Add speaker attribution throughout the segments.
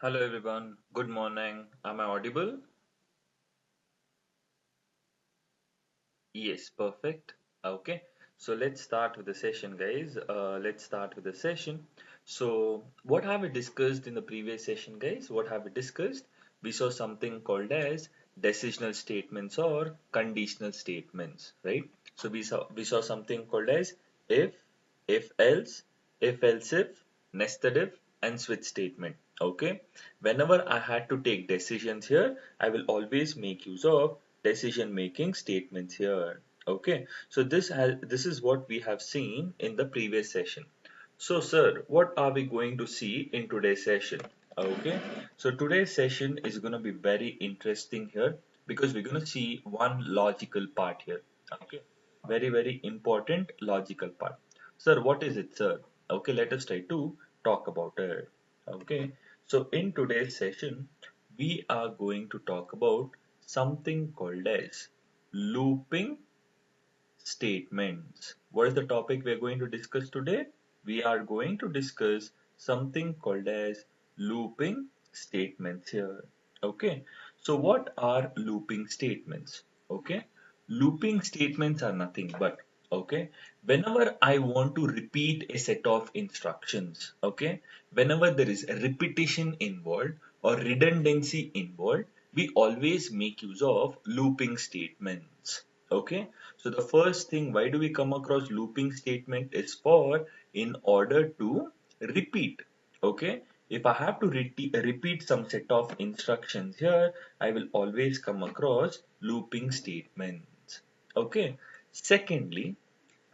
Speaker 1: Hello everyone, good morning. Am I audible? Yes, perfect. Okay, so let's start with the session, guys. Let's start with the session. So, what have we discussed in the previous session, guys? What have we discussed? We saw something called as decisional statements or conditional statements, right? So we saw something called as if else, if else if, nested if, and switch statement. Okay, whenever I had to take decisions here, I will always make use of decision making statements here. Okay, so this is what we have seen in the previous session. So sir, what are we going to see in today's session? Okay, so today's session is going to be very interesting here because we're going to see one logical part here. Okay, very important logical part. Sir, what is it, sir? Okay, let us try to talk about it. Okay, so in today's session we are going to talk about something called as looping statements. What is the topic we are going to discuss today? We are going to discuss something called as looping statements here. Okay, so what are looping statements? Okay, looping statements are nothing but, okay, whenever I want to repeat a set of instructions, okay, whenever there is a repetition involved or redundancy involved, we always make use of looping statements. Okay, so the first thing, why do we come across looping statement is for in order to repeat. Okay, if I have to repeat some set of instructions here, I will always come across looping statements. Okay, secondly,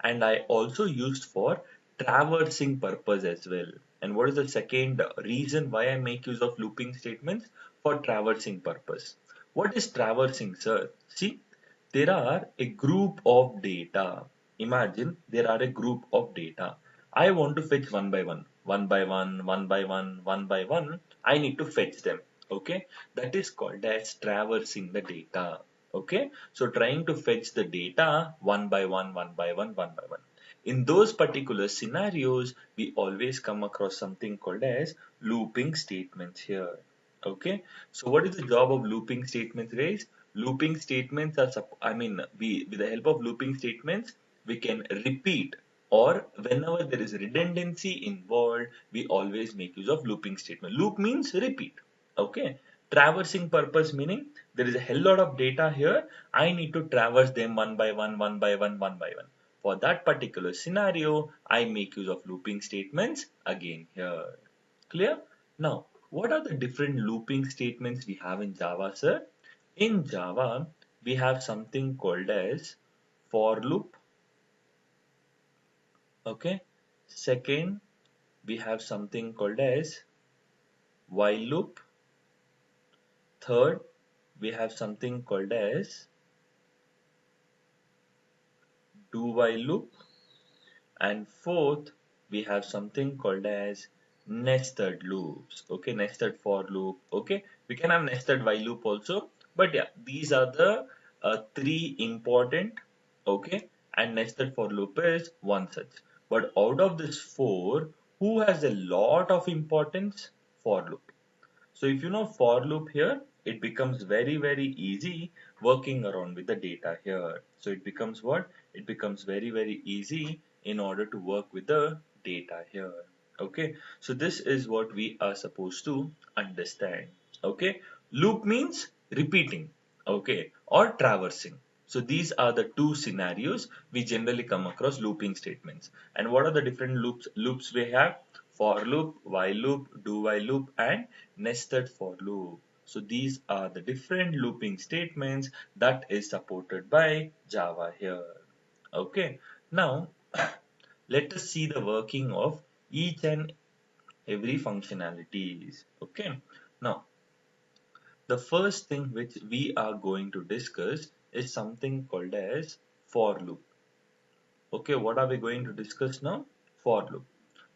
Speaker 1: and I also used for traversing purpose as well. And what is the second reason why I make use of looping statements? For traversing purpose. What is traversing, sir? See, there are a group of data. Imagine there are a group of data. I want to fetch one by one, one by one, one by one, one by one. I need to fetch them. Okay, that is called as traversing the data. Okay, so trying to fetch the data one by one, one by one, one by one. In those particular scenarios, we always come across something called as looping statements here. Okay, so what is the job of looping statements, guys? Looping statements are, we with the help of looping statements, we can repeat, or whenever there is redundancy involved, we always make use of looping statement. Loop means repeat. Okay, traversing purpose meaning there is a hell lot of data here. I need to traverse them one by one, one by one, one by one. For that particular scenario, I make use of looping statements again here. Clear? Now, what are the different looping statements we have in Java, sir? In Java, we have something called as for loop. Okay. Second, we have something called as while loop. Third, we have something called as do while loop. And fourth, we have something called as nested loops. Okay, nested for loop. Okay, we can have nested while loop also. But yeah, these are the three important. Okay, and nested for loop is one such. But out of this four, who has a lot of importance? For loop. So if you know for loop here, it becomes very easy working around with the data here. So it becomes what? It becomes very easy in order to work with the data here. Okay, so this is what we are supposed to understand. Okay, loop means repeating, okay, or traversing. So these are the two scenarios we generally come across looping statements. And what are the different loops we have? For loop, while loop, do while loop, and nested for loop. So these are the different looping statements that is supported by Java here. Okay, now let us see the working of each and every functionalities. Okay, now the first thing which we are going to discuss is something called as for loop. Okay, what are we going to discuss now? For loop.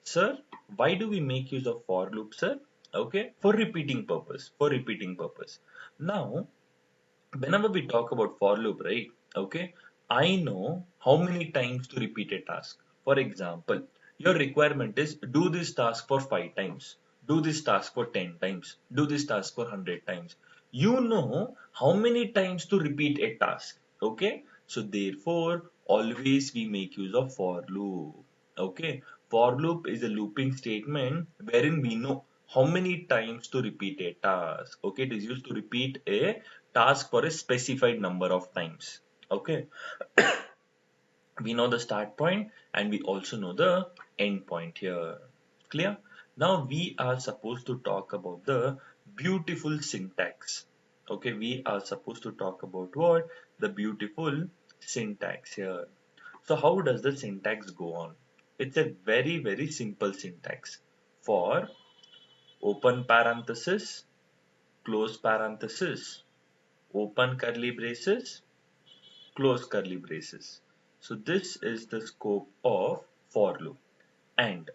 Speaker 1: Sir, why do we make use of for loop, sir? Okay, for repeating purpose. For repeating purpose. Now, whenever we talk about for loop, right? Okay, I know how many times to repeat a task. For example, your requirement is do this task for 5 times. do this task for 10 times, do this task for 100 times. You know how many times to repeat a task. Okay, so therefore always we make use of for loop. Okay, for loop is a looping statement wherein we know how many times to repeat a task. Okay, it is used to repeat a task for a specified number of times. Okay, we know the start point and we also know the end point here. Clear? Now we are supposed to talk about the beautiful syntax. Okay, we are supposed to talk about what? The beautiful syntax here. So how does the syntax go on? It's a very simple syntax. For open parenthesis, close parenthesis, open curly braces, close curly braces. So this is the scope of for loop, and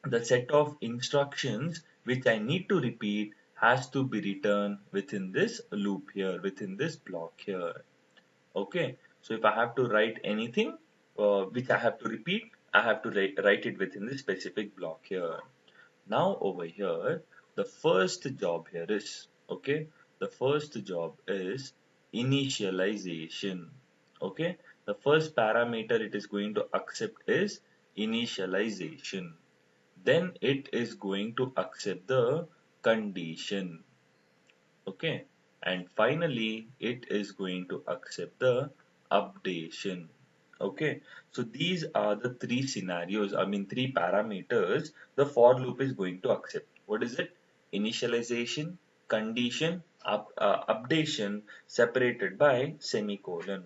Speaker 1: the set of instructions which I need to repeat has to be written within this loop here, within this block here. Okay, so if I have to write anything which I have to repeat, I have to write it within this specific block here. Now over here, the first job here is, okay, the first job is initialization. Okay, the first parameter it is going to accept is initialization. Then it is going to accept the condition. Okay, and finally it is going to accept the updation. Okay, so these are the three scenarios, I mean three parameters the for loop is going to accept. What is it? Initialization, condition, updation separated by semicolon.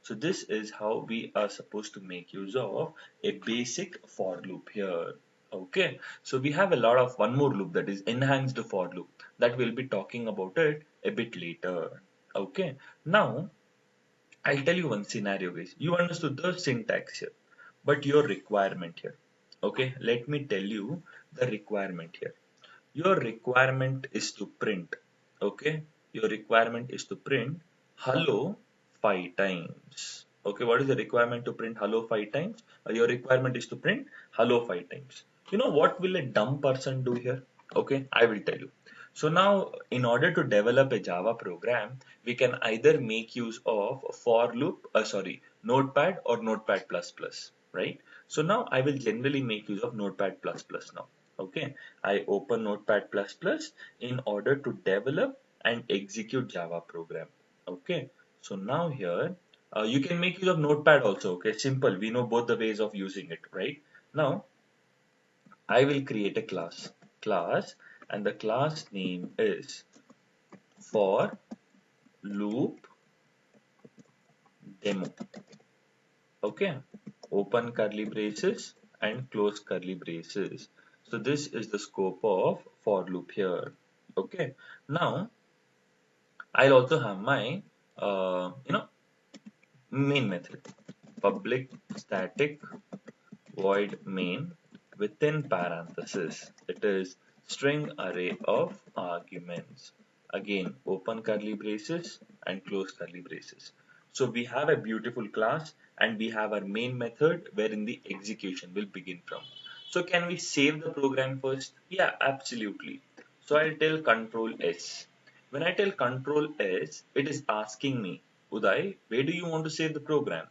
Speaker 1: So this is how we are supposed to make use of a basic for loop here. Okay, so we have a lot of one more loop, that is enhanced for loop, that we'll be talking about it a bit later. Okay, now I'll tell you one scenario, guys. You understood the syntax here, but your requirement here. Okay, let me tell you the requirement here. Your requirement is to print. Okay, your requirement is to print hello 5 times. Okay, what is the requirement to print hello 5 times? Your requirement is to print hello 5 times. You know what will a dumb person do here? Okay, I will tell you. So now, in order to develop a Java program, we can either make use of for loop, Notepad or Notepad++, right? So now I will generally make use of Notepad++ now. Okay, I open Notepad++ in order to develop and execute Java program. Okay, so now here you can make use of Notepad also. Okay, simple. We know both the ways of using it, right? Now I will create a class, and the class name is for loop demo. Okay, open curly braces and close curly braces. So this is the scope of for loop here. Okay, now I'll also have my main method, public static void main within parenthesis. It is string array of arguments. Again, open curly braces and close curly braces. So we have a beautiful class and we have our main method wherein the execution will begin from. So can we save the program first? Yeah, absolutely. So I'll tell Control S. When I tell Control S, it is asking me, Uday, where do you want to save the program?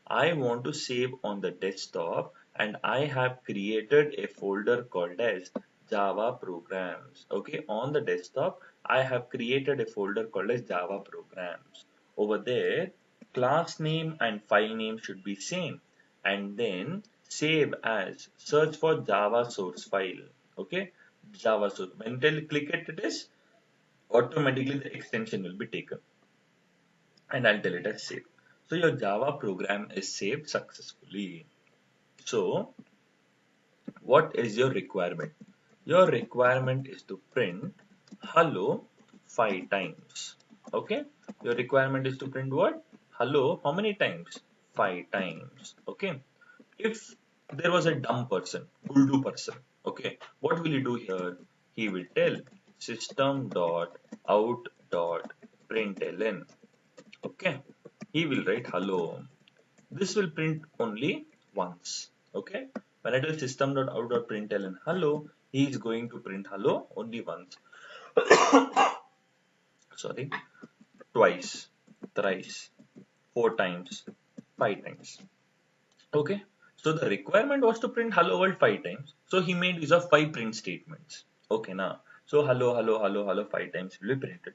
Speaker 1: I want to save on the desktop, and I have created a folder called as Java programs. Okay, on the desktop, I have created a folder called as Java programs. Over there, class name and file name should be same, and then save as, search for Java source file. Okay, Java source. When you click it, it is automatically the extension will be taken, and I'll tell it as save. So your Java program is saved successfully. So what is your requirement? Your requirement is to print hello 5 times. Okay, your requirement is to print what? Hello, how many times? 5 times. Okay, if there was a dumb person, Guldu person, okay, what will he do here? He will tell system dot out dot println. Okay, he will write hello. This will print only once. Okay, when I tell system.out.println hello, He is going to print hello only once. Sorry, twice, thrice, four times, five times. Okay. So the requirement was to print hello world five times. So he made use of five print statements. Okay, now. So hello, hello, hello, hello five times will be printed.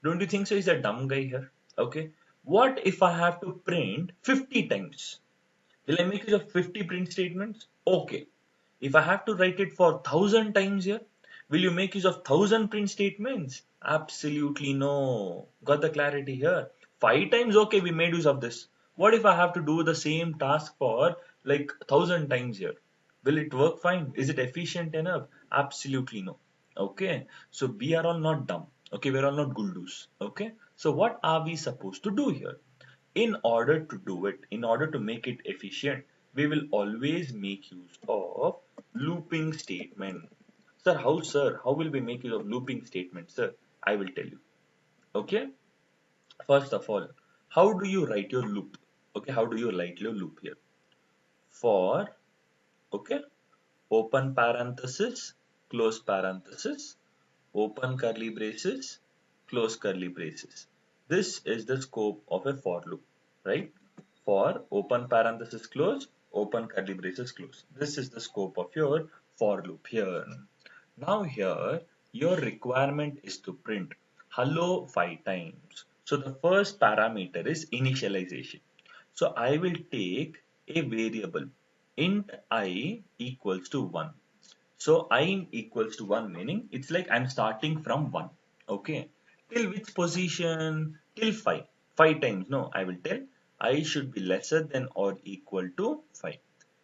Speaker 1: Don't you think so? He's a dumb guy here. Okay. What if I have to print 50 times? Will I make use of 50 print statements? Okay. If I have to write it for 1,000 times here, will you make use of 1,000 print statements? Absolutely no. Got the clarity here? Five times, okay, we made use of this. What if I have to do the same task for like 1,000 times here? Will it work fine? Is it efficient enough? Absolutely no. Okay. So we are all not dumb. Okay, we're all not guldus. Okay. So what are we supposed to do here? In order to do it, in order to make it efficient, we will always make use of looping statement. Sir, how will we make use of looping statement, sir? I will tell you. Okay, first of all, how do you write your loop? Okay, how do you write your loop here? For, okay, open parenthesis, close parenthesis, open curly braces, close curly braces. This is the scope of a for loop, right? For open parenthesis close, open curly braces close. This is the scope of your for loop here. Now here, your requirement is to print hello five times. So the first parameter is initialization. So I will take a variable int I equals to 1. So I equals to 1 meaning it's like I'm starting from 1. Okay. Till which position? Till 5. 5 times. No, I will tell I should be lesser than or equal to 5.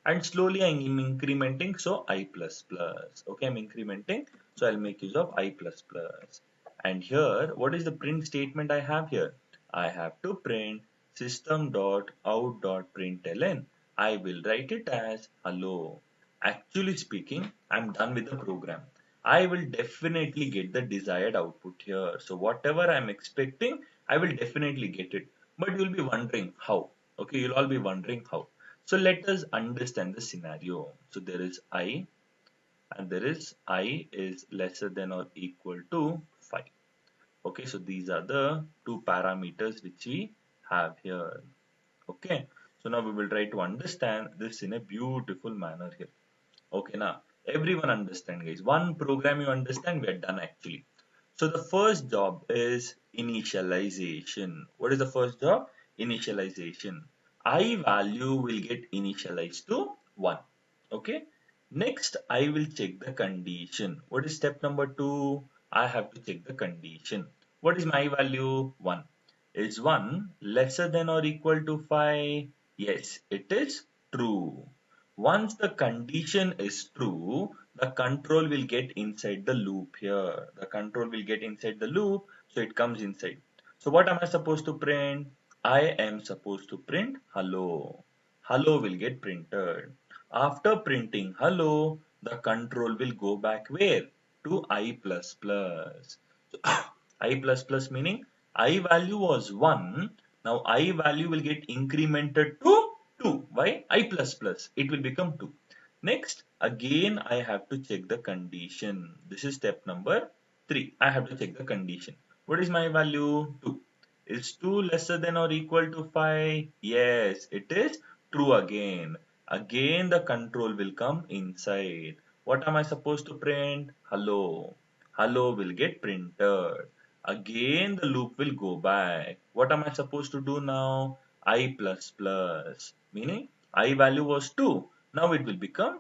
Speaker 1: And slowly I'm incrementing. So I plus plus. Okay, I'm incrementing. So I'll make use of I plus plus. And here, what is the print statement I have here? I have to print system.out.println. I will write it as hello. Actually speaking, I'm done with the program. I will definitely get the desired output here. So whatever I'm expecting, I will definitely get it. But you'll be wondering how. Okay, you'll all be wondering how. So let us understand the scenario. So there is I and there is I is lesser than or equal to 5. Okay, so these are the two parameters which we have here. Okay, so now we will try to understand this in a beautiful manner here. Okay, now everyone understand, guys. One program you understand, we are done actually. So the first job is initialization. What is the first job? Initialization. I value will get initialized to 1. Okay. Next, I will check the condition. What is step number 2? I have to check the condition. What is my value? 1. Is 1 lesser than or equal to 5? Yes, it is true. Once the condition is true, the control will get inside the loop here. The control will get inside the loop, so it comes inside. So what am I supposed to print? I am supposed to print hello. Hello will get printed. After printing hello, the control will go back where? To I plus plus. So, I plus plus meaning I value was 1. Now I value will get incremented to 2. Why? I plus plus. It will become 2. Next, again I have to check the condition. This is step number 3. I have to check the condition. What is my value? 2. Is 2 lesser than or equal to 5? Yes, it is true again. Again the control will come inside. What am I supposed to print? Hello. Hello will get printed. Again the loop will go back. What am I supposed to do now? I plus plus. Meaning I value was 2. Now it will become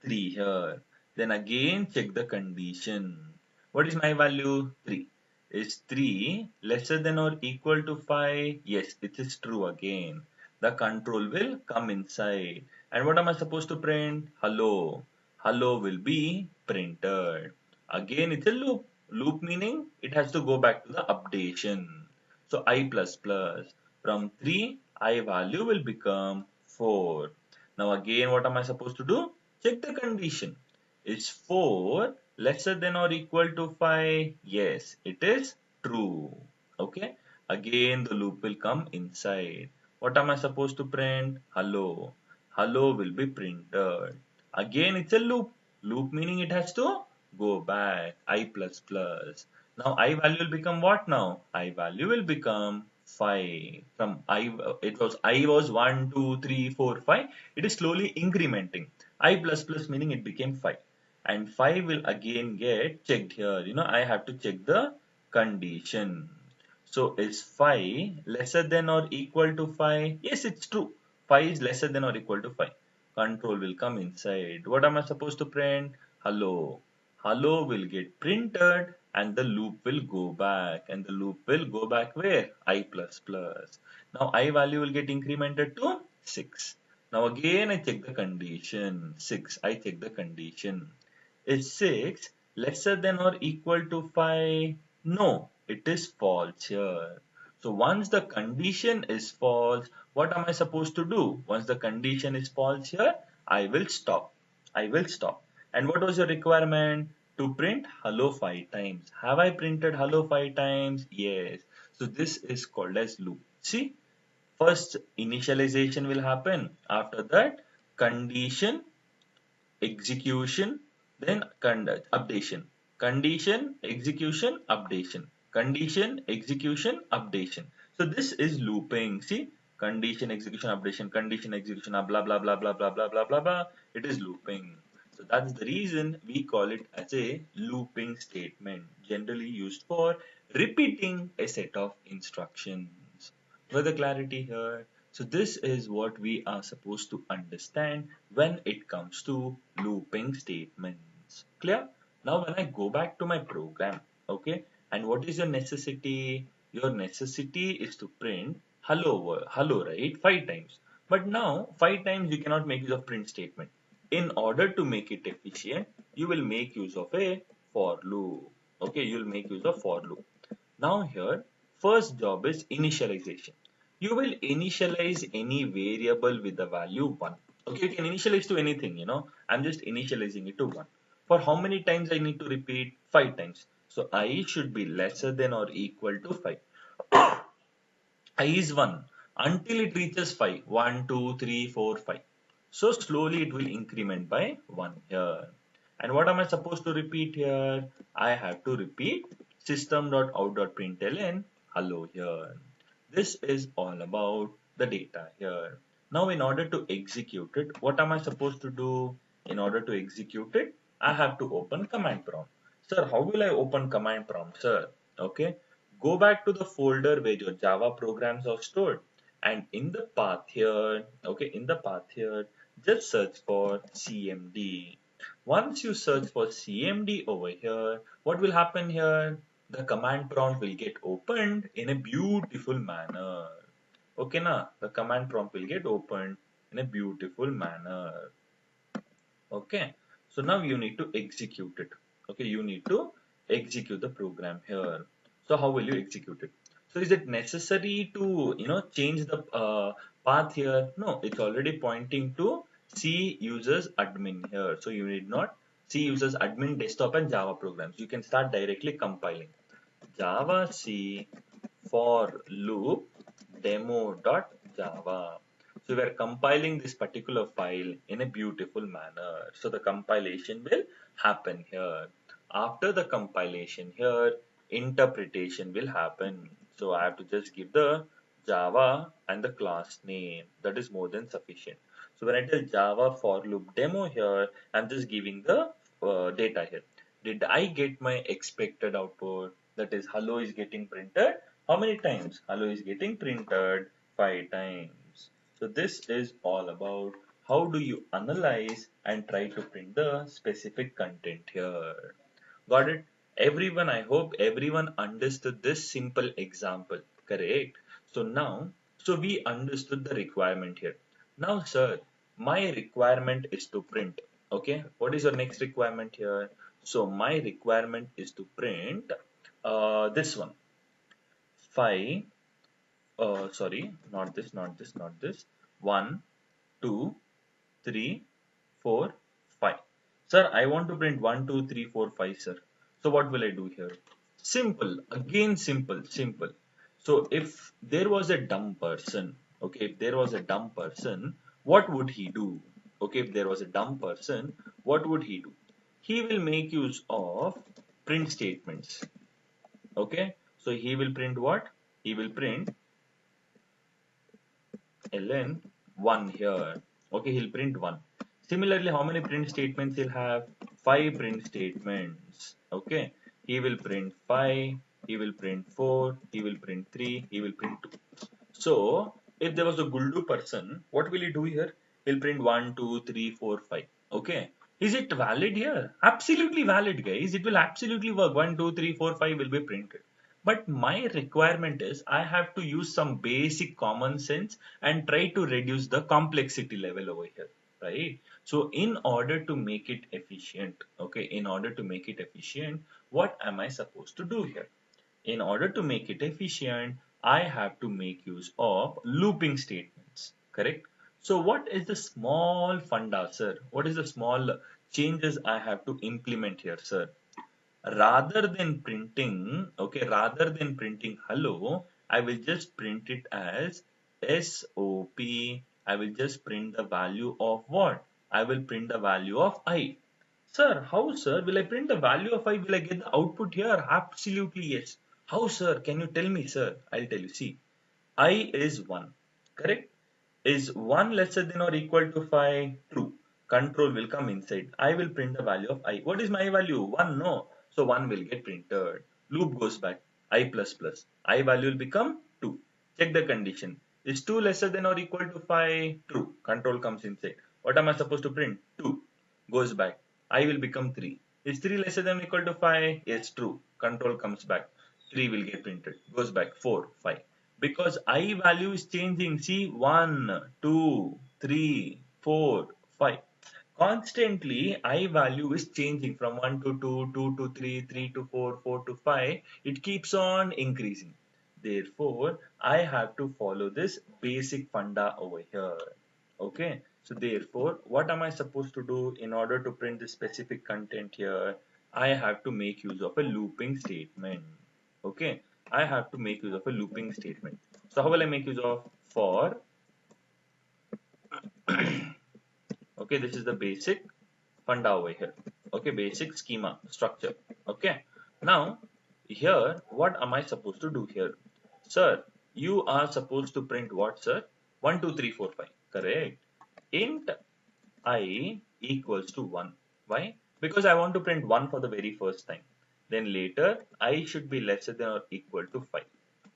Speaker 1: 3 here. Then again check the condition. What is my value? 3. Is 3 lesser than or equal to 5? Yes, it is true again. The control will come inside. And what am I supposed to print? Hello. Hello will be printed. Again, it's a loop. Loop meaning it has to go back to the updation. So I plus plus. From 3, I value will become 4. Now again, what am I supposed to do? Check the condition. Is 4 lesser than or equal to 5? Yes, it is true. Okay. Again, the loop will come inside. What am I supposed to print? Hello. Hello will be printed. Again, it's a loop. Loop meaning it has to go back. I plus plus. Now I value will become what now? I value will become 5. From I was 1, 2, 3, 4, 5. It is slowly incrementing. I plus plus meaning it became 5. And 5 will again get checked here. I have to check the condition. So is 5 lesser than or equal to 5? Yes, it's true. 5 is lesser than or equal to 5. Control will come inside. What am I supposed to print? Hello. Hello will get printed and the loop will go back. And the loop will go back where? I plus plus. Now I value will get incremented to 6. Now again I check the condition. 6. I check the condition. Is 6 lesser than or equal to 5? No, it is false here. So once the condition is false, what am I supposed to do? Once the condition is false here, I will stop. I will stop. And what was your requirement? To print hello 5 times. Have I printed hello 5 times? Yes. So this is called as loop. See, first initialization will happen. After that, condition execution, then updation, condition, execution, updation, condition, execution, updation. So this is looping. See, condition, execution, updation, condition, execution, blah, blah, blah, blah, blah, blah, blah, blah, blah. It is looping. So that's the reason we call it as a looping statement, generally used for repeating a set of instructions. Further clarity here. So this is what we are supposed to understand when it comes to looping statements. Clear? Now when I go back to my program, okay, and what is your necessity? Your necessity is to print hello, right? 5 times. But now 5 times you cannot make use of print statement. In order to make it efficient, you will make use of a for loop. Okay, you will make use of for loop. Now here, first job is initialization. You will initialize any variable with the value 1. Okay, you can initialize to anything. I'm just initializing it to 1. For how many times I need to repeat? 5 times. So I should be lesser than or equal to 5. I is 1 until it reaches 5. 1, 2, 3, 4, 5. So slowly it will increment by 1 here. And what am I supposed to repeat here? I have to repeat system.out.println hello here. This is all about the data here. Now in order to execute it, what am I supposed to do? In order to execute it, I have to open command prompt. Sir, how will I open command prompt, sir? Okay, go back to the folder where your Java programs are stored. And in the path here, okay, in the path here, just search for CMD. Once you search for CMD over here, what will happen here? The command prompt will get opened in a beautiful manner. Okay, na? The command prompt will get opened in a beautiful manner. Okay, so now you need to execute it. Okay, you need to execute the program here. So how will you execute it? So is it necessary to change the path here? No, it's already pointing to C users admin here. So you need not C users admin desktop and Java programs. You can start directly compiling Java C for loop demo.java. So we are compiling this particular file in a beautiful manner. So the compilation will happen here. After the compilation here, interpretation will happen. So I have to just give the Java and the class name. That is more than sufficient. So when I tell Java for loop demo here, I'm just giving the data here. Did I get my expected output? That is hello is getting printed. How many times? Hello is getting printed 5 times. So this is all about how do you analyze and try to print the specific content here. Got it? Everyone, I hope everyone understood this simple example, correct? So now, so we understood the requirement here. Now, sir, my requirement is to print. Okay, what is your next requirement here? So my requirement is to print this one. 5, sorry, not this. 1, 2, 3, 4, 5. Sir, I want to print 1, 2, 3, 4, 5, sir. So what will I do here? Simple, again simple. So if there was a dumb person, okay, if there was a dumb person, what would he do? Okay, if there was a dumb person, what would he do? he will make use of print statements. Okay, so he will print what? He will print ln 1 here. Okay, he'll print 1. Similarly, how many print statements he'll have? 5 print statements. Okay, he will print 5, he will print 4, he will print 3, he will print 2. So, if there was a Guldu person, what will he do here? He'll print 1, 2, 3, 4, 5. Okay. Is it valid here? Absolutely valid, guys. It will absolutely work. 1, 2, 3, 4, 5 will be printed. But my requirement is I have to use some basic common sense and try to reduce the complexity level over here. Right? So, in order to make it efficient, okay, in order to make it efficient, what am I supposed to do here? In order to make it efficient, I have to make use of looping statements, correct? So what is the small funda, sir? What is the small changes I have to implement here, sir? Rather than printing, okay, rather than printing hello, I will just print it as SOP. I will just print the value of what? I will print the value of I. Sir, how, sir? Will I print the value of I? Will I get the output here? Absolutely yes. How, sir? Can you tell me, sir? I'll tell you. See, I is 1, correct? Is 1 lesser than or equal to 5? True. Control will come inside. I will print the value of I. What is my value? 1, no. So 1 will get printed. Loop goes back. I plus plus. I value will become 2. Check the condition. Is 2 lesser than or equal to 5? True. Control comes inside. What am I supposed to print? 2. Goes back. I will become 3. Is 3 lesser than or equal to 5? Yes, true. Control comes back. 3 will get printed. Goes back. 4, 5. Because I value is changing. See, 1, 2, 3, 4, 5. Constantly, I value is changing from 1 to 2, 2 to 3, 3 to 4, 4 to 5. It keeps on increasing. Therefore, I have to follow this basic funda over here. Okay. So therefore, what am I supposed to do in order to print the specific content here? I have to make use of a looping statement. Okay. I have to make use of a looping statement. So how will I make use of? For, okay, this is the basic funda over here. Okay, basic schema structure. Okay. Now, here, what am I supposed to do here? Sir, you are supposed to print what, sir? 1, 2, 3, 4, 5. Correct. Int I equals to 1. Why? Because I want to print 1 for the very first time. Then later, I should be lesser than or equal to 5.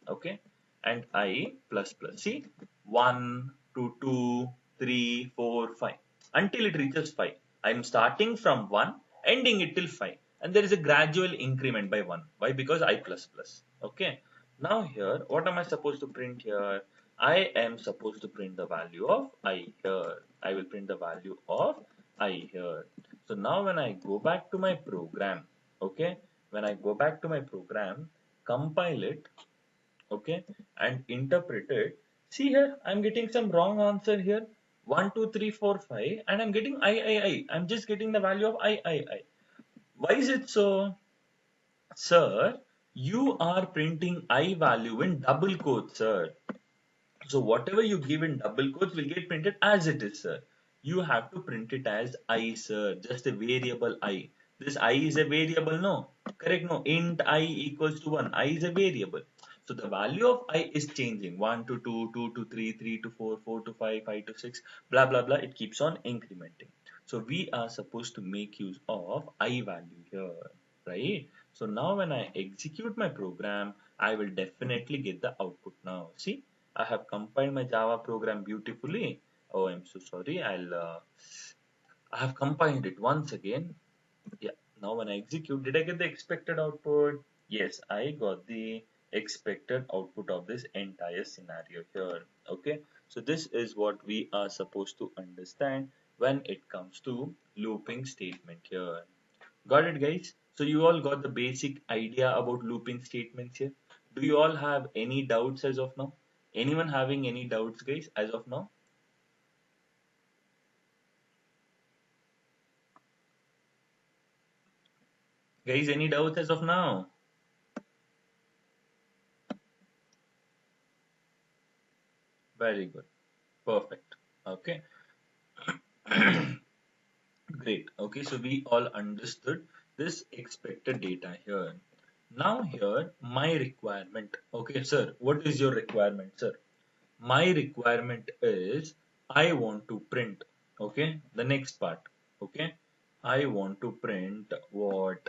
Speaker 1: Okay. And I plus plus. See, 1 to 2, 3, 4, 5. Until it reaches 5. I'm starting from 1, ending it till 5. And there is a gradual increment by 1. Why? Because I plus plus. Okay. Now here, what am I supposed to print here? I am supposed to print the value of I here. I will print the value of I here. So now when I go back to my program, okay, when I go back to my program, compile it, okay, and interpret it. See here, I'm getting some wrong answer here. 1, 2, 3, 4, 5, and I'm getting I. I'm just getting the value of I. Why is it so? Sir, you are printing I value in double quotes, sir. So whatever you give in double quotes will get printed as it is, sir. You have to print it as I, sir. Just a variable I. This I is a variable, no? Correct, no? Int I equals to 1. I is a variable. So the value of I is changing. 1 to 2, 2 to 3, 3 to 4, 4 to 5, 5 to 6, blah, blah, blah. It keeps on incrementing. So we are supposed to make use of I value here, right? So now when I execute my program, I will definitely get the output now. See? I have compiled my Java program beautifully. Oh, I'm so sorry. I have compiled it once again. Yeah. Now when I execute, did I get the expected output? Yes, I got the expected output of this entire scenario here. Okay. So this is what we are supposed to understand when it comes to looping statement here. Got it, guys? So you all got the basic idea about looping statements here. Do you all have any doubts as of now? Anyone having any doubts, guys, as of now? Guys, any doubts as of now? Very good. Perfect. Okay. Great. Okay, so we all understood this expected data here. Now here, my requirement. Okay, sir, what is your requirement, sir? My requirement is I want to print. Okay, the next part. Okay, I want to print what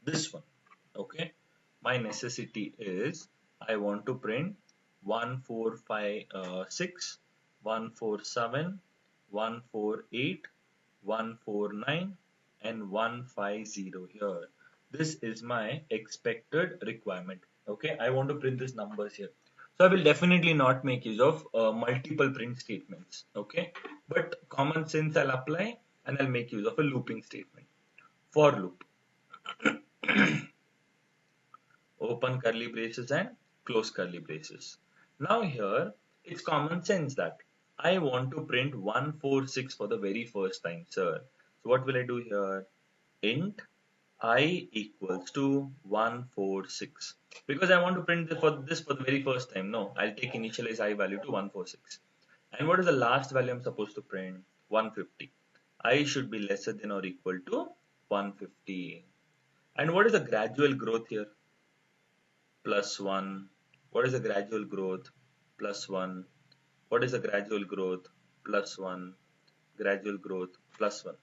Speaker 1: this one. Okay, my necessity is I want to print 145 6 147 148 149 and 150 here. This is my expected requirement. Okay, I want to print these numbers here. So I will definitely not make use of multiple print statements. Okay, but common sense I'll apply and I'll make use of a looping statement. For loop, open curly braces and close curly braces. Now here, it's common sense that I want to print 146 for the very first time, sir. So what will I do here? Int I equals to 146. Because I want to print this for the very first time. No, I'll take initialize I value to 146. And what is the last value I'm supposed to print? 150. I should be lesser than or equal to 150. And what is the gradual growth here? Plus 1. What is the gradual growth? Plus 1. What is the gradual growth? Plus 1. Gradual growth plus 1.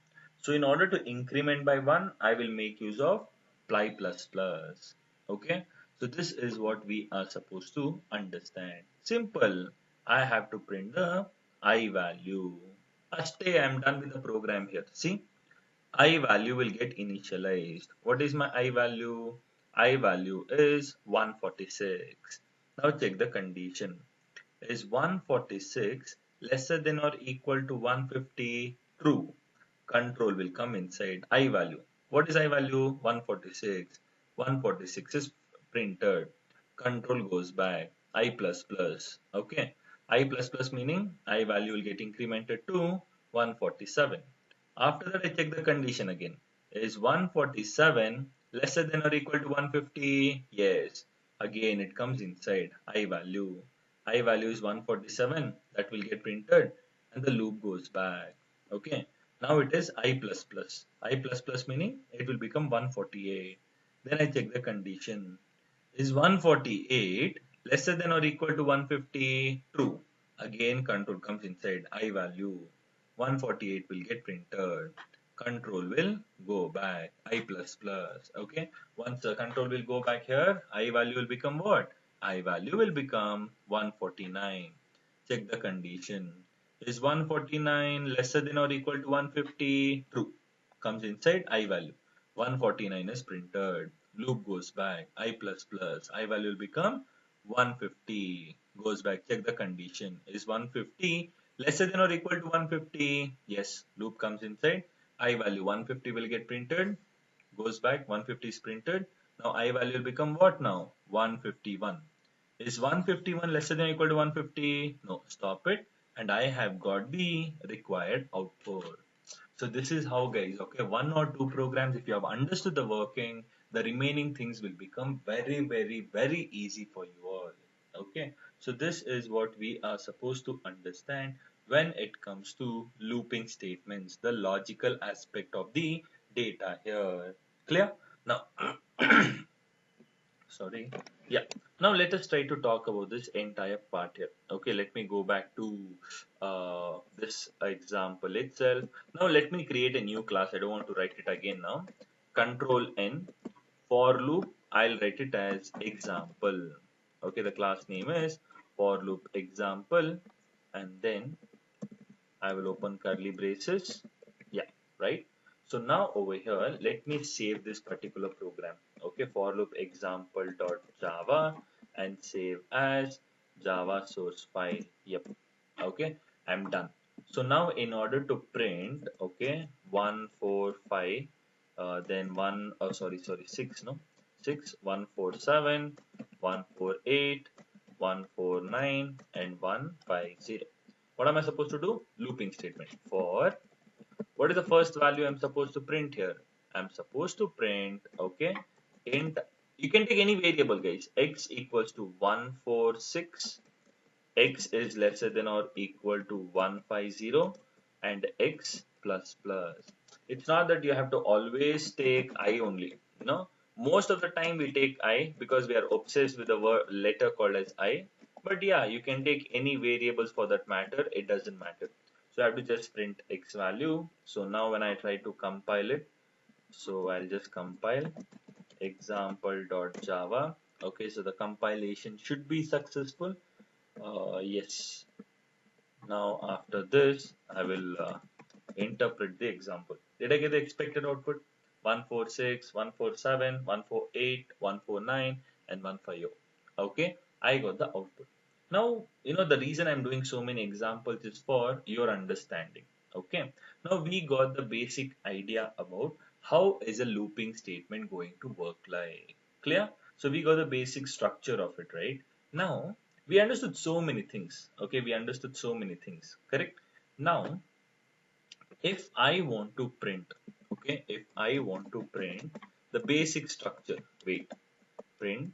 Speaker 1: So in order to increment by 1, I will make use of ply plus plus. Okay. So this is what we are supposed to understand. Simple. I have to print the I value. Astay, I am done with the program here. See, I value will get initialized. What is my I value? I value is 146. Now check the condition. Is 146 lesser than or equal to 150? True. Control will come inside I value. What is I value? 146. 146 is printed. Control goes back. I plus plus. Okay. I plus plus meaning I value will get incremented to 147. After that, I check the condition again. Is 147 lesser than or equal to 150? Yes. Again, it comes inside I value. I value is 147. That will get printed and the loop goes back. Okay. Now it is I plus plus. I plus plus meaning it will become 148. Then I check the condition. Is 148 lesser than or equal to 150? True. Again, control comes inside I value. 148 will get printed. Control will go back. I plus plus. Okay. Once the control will go back here, I value will become what? I value will become 149. Check the condition. Is 149 lesser than or equal to 150? True. Comes inside I value. 149 is printed. Loop goes back. I plus plus. I value will become 150. Goes back. Check the condition. Is 150 lesser than or equal to 150? Yes. Loop comes inside. I value 150 will get printed. Goes back. 150 is printed. Now I value will become what now? 151. Is 151 lesser than or equal to 150? No. Stop it. And I have got the required output. So this is how, guys, okay, one or two programs, if you have understood the working, the remaining things will become very, very, very easy for you all. Okay, so this is what we are supposed to understand when it comes to looping statements, the logical aspect of the data here. Clear? Now, sorry. Yeah. Now let us try to talk about this entire part here. Okay, let me go back to this example itself. Now let me create a new class. I don't want to write it again now. Control N for loop. I'll write it as example. Okay, the class name is for loop example, and then I will open curly braces. Yeah, right. So now over here, let me save this particular program. Okay, for loop example.java and save as Java source file. Yep. Okay, I'm done. So now in order to print, okay, 145, then sorry, 6, no, 6, 147, 148, 149, and 150. What am I supposed to do? Looping statement. For what is the first value I'm supposed to print here? I'm supposed to print, okay, int. You can take any variable, guys. X equals to 146. X is lesser than or equal to 150. and x plus plus. It's not that you have to always take I only. No, most of the time we take I because we are obsessed with the word letter called as I. But yeah, you can take any variables for that matter. It doesn't matter. So I have to just print x value. So now when I try to compile it, so I'll just compile example.java. Okay, so the compilation should be successful. Yes. Now after this, I will interpret the example. Did I get the expected output? 146, 147, 148, 149, and 150. Okay, I got the output. Now, the reason I'm doing so many examples is for your understanding. Okay, now we got the basic idea about how is a looping statement going to work like. Clear? So we got the basic structure of it, right? Now, we understood so many things. Okay, we understood so many things, correct? Now, if I want to print, okay, if I want to print the basic structure, wait, print,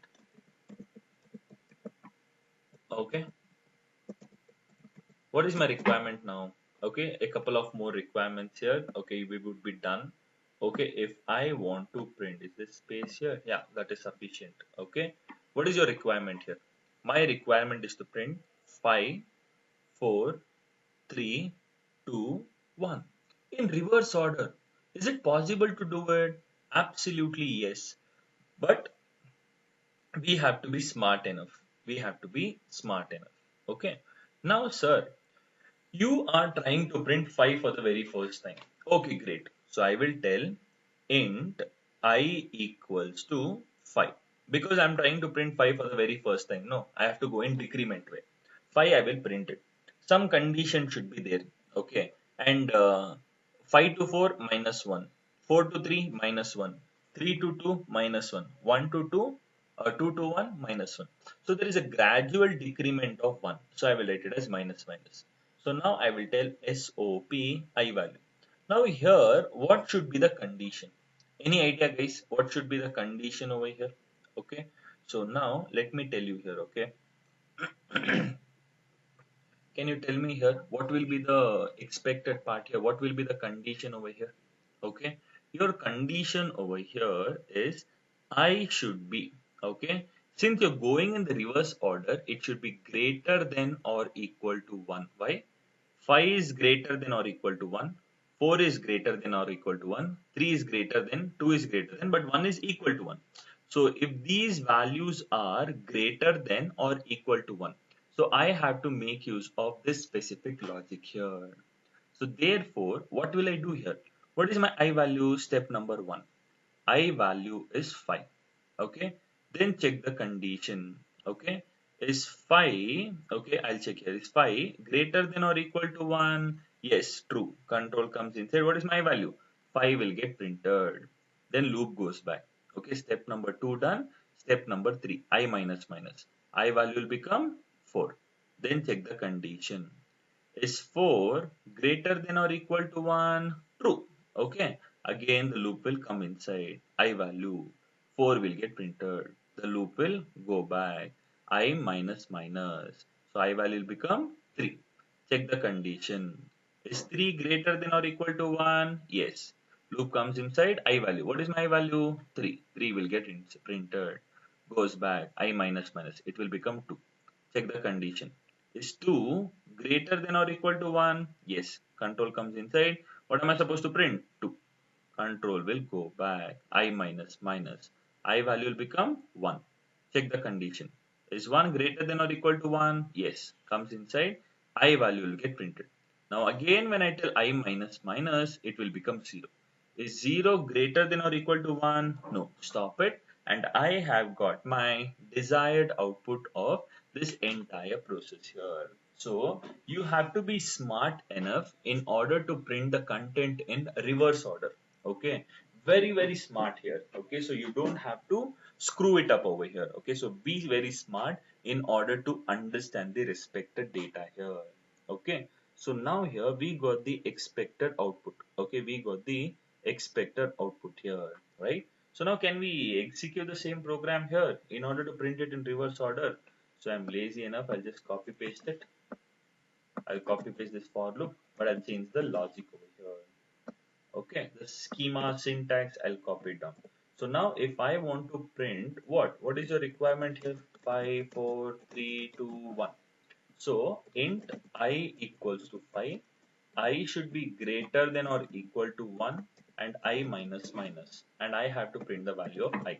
Speaker 1: okay, what is my requirement now? Okay, a couple of more requirements here. Okay, we would be done. Okay, if I want to print, is this space here? Yeah, that is sufficient. Okay, what is your requirement here? My requirement is to print 5, 4, 3, 2, 1 in reverse order. Is it possible to do it? Absolutely yes. But we have to be smart enough. We have to be smart enough. Okay. Now, sir, you are trying to print 5 for the very first time. Okay, great. So I will tell int I equals to 5 because I'm trying to print 5 for the very first time. No, I have to go in decrement way. 5 I will print it. Some condition should be there. Okay. And 5 to 4 minus 1. 4 to 3 minus 1. 3 to 2 minus 1. 1 to 2 2 to 1 minus 1. So there is a gradual decrement of 1. So I will write it as minus minus. So now I will tell SOP I value. Now here, what should be the condition? Any idea guys? What should be the condition over here? Okay. So now let me tell you here. Okay. Can you tell me here what will be the expected part here? What will be the condition over here? Okay. Your condition over here is I should be. Okay. Since you're going in the reverse order, it should be greater than or equal to 1. Why? 5 is greater than or equal to 1, 4 is greater than or equal to 1, 3 is greater than, 2 is greater than, but 1 is equal to 1. So if these values are greater than or equal to 1, so I have to make use of this specific logic here. So therefore, what will I do here? What is my I value? Step number 1. I value is 5. Okay. Then check the condition. Okay. Is 5, okay, I'll check here. Is 5 greater than or equal to 1? Yes, true. Control comes inside. What is my value? 5 will get printed. Then loop goes back. Okay. Step number 2 done. Step number 3. I minus minus. I value will become 4. Then check the condition. Is 4 greater than or equal to 1? True. Okay. Again, the loop will come inside. I value 4 will get printed. The loop will go back. I minus minus. So I value will become 3. Check the condition. Is 3 greater than or equal to 1? Yes. Loop comes inside. I value. What is my value? 3. 3 will get printed. Goes back. I minus minus. It will become 2. Check the condition. Is 2 greater than or equal to 1? Yes. Control comes inside. What am I supposed to print? 2. Control will go back. I minus minus. I value will become 1. Check the condition. Is 1 greater than or equal to 1? Yes. Comes inside. I value will get printed. Now again when I tell I minus minus, it will become 0. Is 0 greater than or equal to 1? No. Stop it. And I have got my desired output of this entire process here. So you have to be smart enough in order to print the content in reverse order. Okay, very smart here. Okay, so you don't have to screw it up over here. Okay, so be very smart in order to understand the respected data here. Okay, so now here we got the expected output. Okay, we got the expected output here, right? So now can we execute the same program here in order to print it in reverse order? So I'm lazy enough, I'll just copy paste it. I'll copy paste this for loop, but I'll change the logic over here. Okay, the schema syntax, I'll copy it down. So now if I want to print what is your requirement here? 5, 4, 3, 2, 1. So int I equals to 5, I should be greater than or equal to 1 and I minus minus, and I have to print the value of I.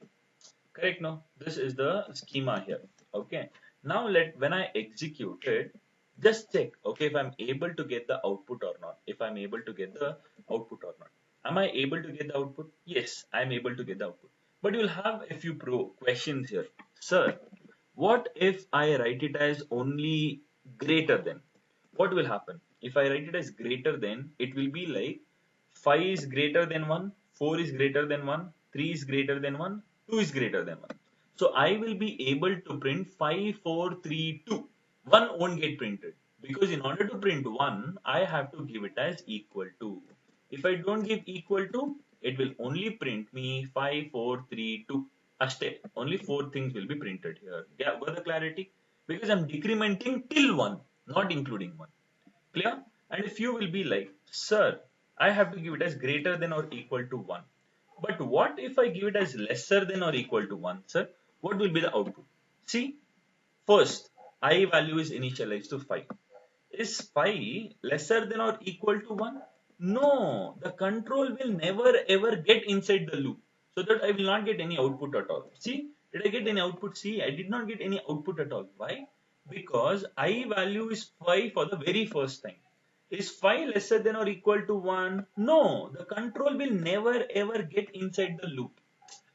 Speaker 1: Correct, no? This is the schema here. Okay. Now when I execute it, just check, okay, if I'm able to get the output or not. If I'm able to get the output or not. Am I able to get the output? Yes, I'm able to get the output. But you'll have a few questions here. Sir, what if I write it as only greater than? What will happen? If I write it as greater than, it will be like 5 is greater than 1, 4 is greater than 1, 3 is greater than 1, 2 is greater than 1. So I will be able to print 5, 4, 3, 2. 1 won't get printed because in order to print 1, I have to give it as equal to. If I don't give equal to, it will only print me 5, 4, 3, 2. Ashte. Only 4 things will be printed here. Yeah, got the clarity? Because I'm decrementing till 1, not including 1. Clear? And if you will be like, sir, I have to give it as greater than or equal to 1. But what if I give it as lesser than or equal to 1, sir? What will be the output? See, first, I value is initialized to 5. Is 5 lesser than or equal to 1? No, the control will never ever get inside the loop. So that I will not get any output at all. See, did I get any output? See, I did not get any output at all. Why? Because I value is 5 for the very first time. Is 5 lesser than or equal to 1? No, the control will never ever get inside the loop.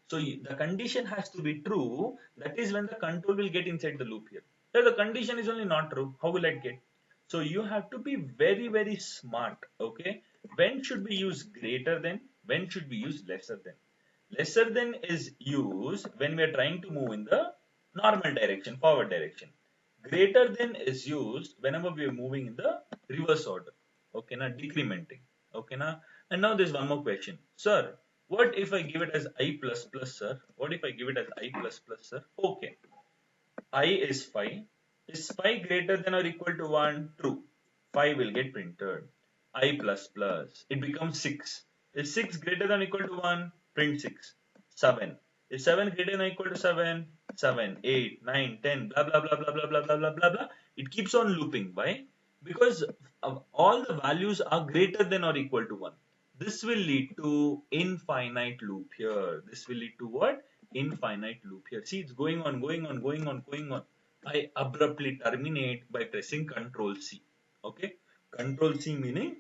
Speaker 1: So the condition has to be true. That is when the control will get inside the loop here. So the condition is only not true. How will I get? So you have to be very, very smart. Okay. When should we use greater than? When should we use lesser than? Lesser than is used when we are trying to move in the normal direction, forward direction. Greater than is used whenever we are moving in the reverse order. Okay, now decrementing. Okay, now, and now there's one more question. Sir, what if I give it as I plus plus, sir? What if I give it as I plus plus, sir? Okay, I is 5. Is 5 greater than or equal to 1? True. 5 will get printed. I plus plus. It becomes 6. Is 6 greater than or equal to 1? Print 6. 7. Is 7 greater than or equal to 7? 7, 8, 9, 10, blah blah blah blah blah blah blah blah blah blah. It keeps on looping. Why? Because all the values are greater than or equal to 1. This will lead to infinite loop here. This will lead to what? Infinite loop here. See, it's going on, going on, going on, going on. I abruptly terminate by pressing Control C. Okay, Control C meaning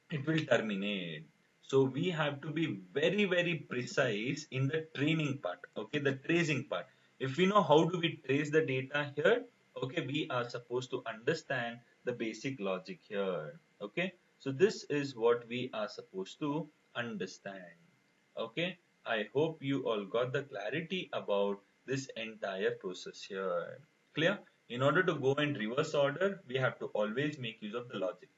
Speaker 1: it will terminate. So we have to be very, very precise in the training part. Okay, the tracing part. If we know how do we trace the data here, okay, we are supposed to understand the basic logic here. Okay, so this is what we are supposed to understand. Okay, I hope you all got the clarity about this entire process here. Clear? In order to go in reverse order, we have to always make use of the logic.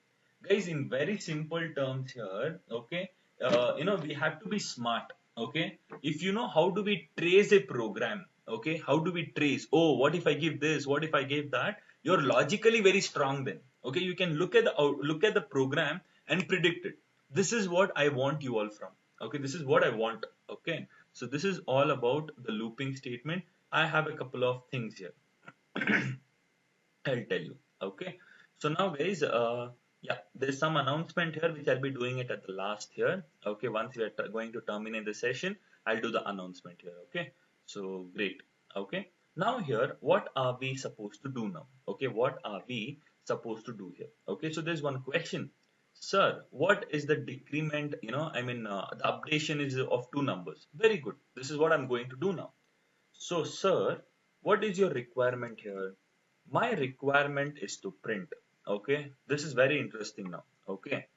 Speaker 1: Guys, in very simple terms here, okay, we have to be smart. Okay, if you know how do we trace a program, okay, how do we trace? Oh, what if I give this? What if I give that? You're logically very strong then. Okay, you can look at the program and predict it. This is what I want you all from. Okay, this is what I want. Okay, so this is all about the looping statement. I have a couple of things here. I'll tell you. Okay. So now guys, yeah, there's some announcement here which I'll be doing it at the last here. Okay. Once we are going to terminate the session, I'll do the announcement here. Okay. So great. Okay. Now here, what are we supposed to do now? Okay. What are we supposed to do here? Okay. So there's one question. Sir, what is the decrement? The updation is of 2 numbers. Very good. This is what I'm going to do now. So, sir, what is your requirement here? My requirement is to print. Okay, this is very interesting now. Okay,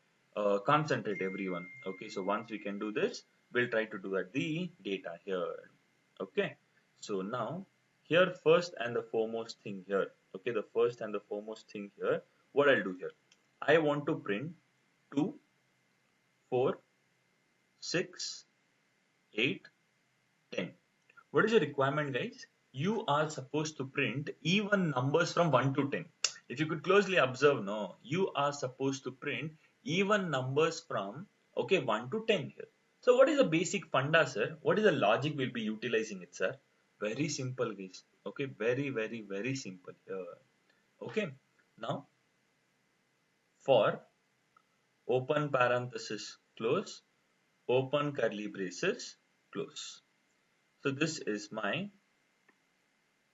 Speaker 1: concentrate everyone. Okay, so once we can do this, we'll try to do at the data here. Okay, so now here first and the foremost thing here. Okay, the first and the foremost thing here. What I'll do here, I want to print 2, 4, 6, 8, 10. What is your requirement, guys? You are supposed to print even numbers from 1 to 10. If you could closely observe, no, you are supposed to print even numbers from, okay, 1 to 10 here. So what is the basic funda, sir? What is the logic we'll be utilizing it, sir? Very simple, guys. Okay, very simple here. Okay, now for open parenthesis close, open curly braces close. So this is my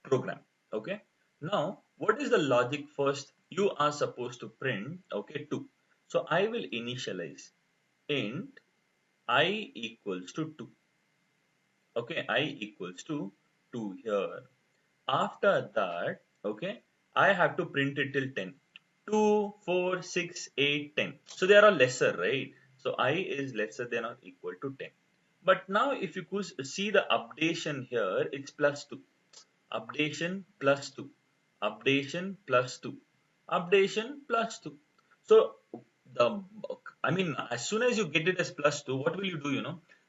Speaker 1: program. Okay, now what is the logic? First you are supposed to print, okay, 2. So I will initialize int I equals to 2. Okay, I equals to 2 here. After that, okay, I have to print it till 10. 2, 4, 6, 8, 10. So they are all lesser, right? So I is lesser than or equal to 10. But now if you could see the updation here, it's plus 2. Updation plus 2. Updation plus 2. Updation plus 2. So the, I mean, as soon as you get it as plus 2, what will you do,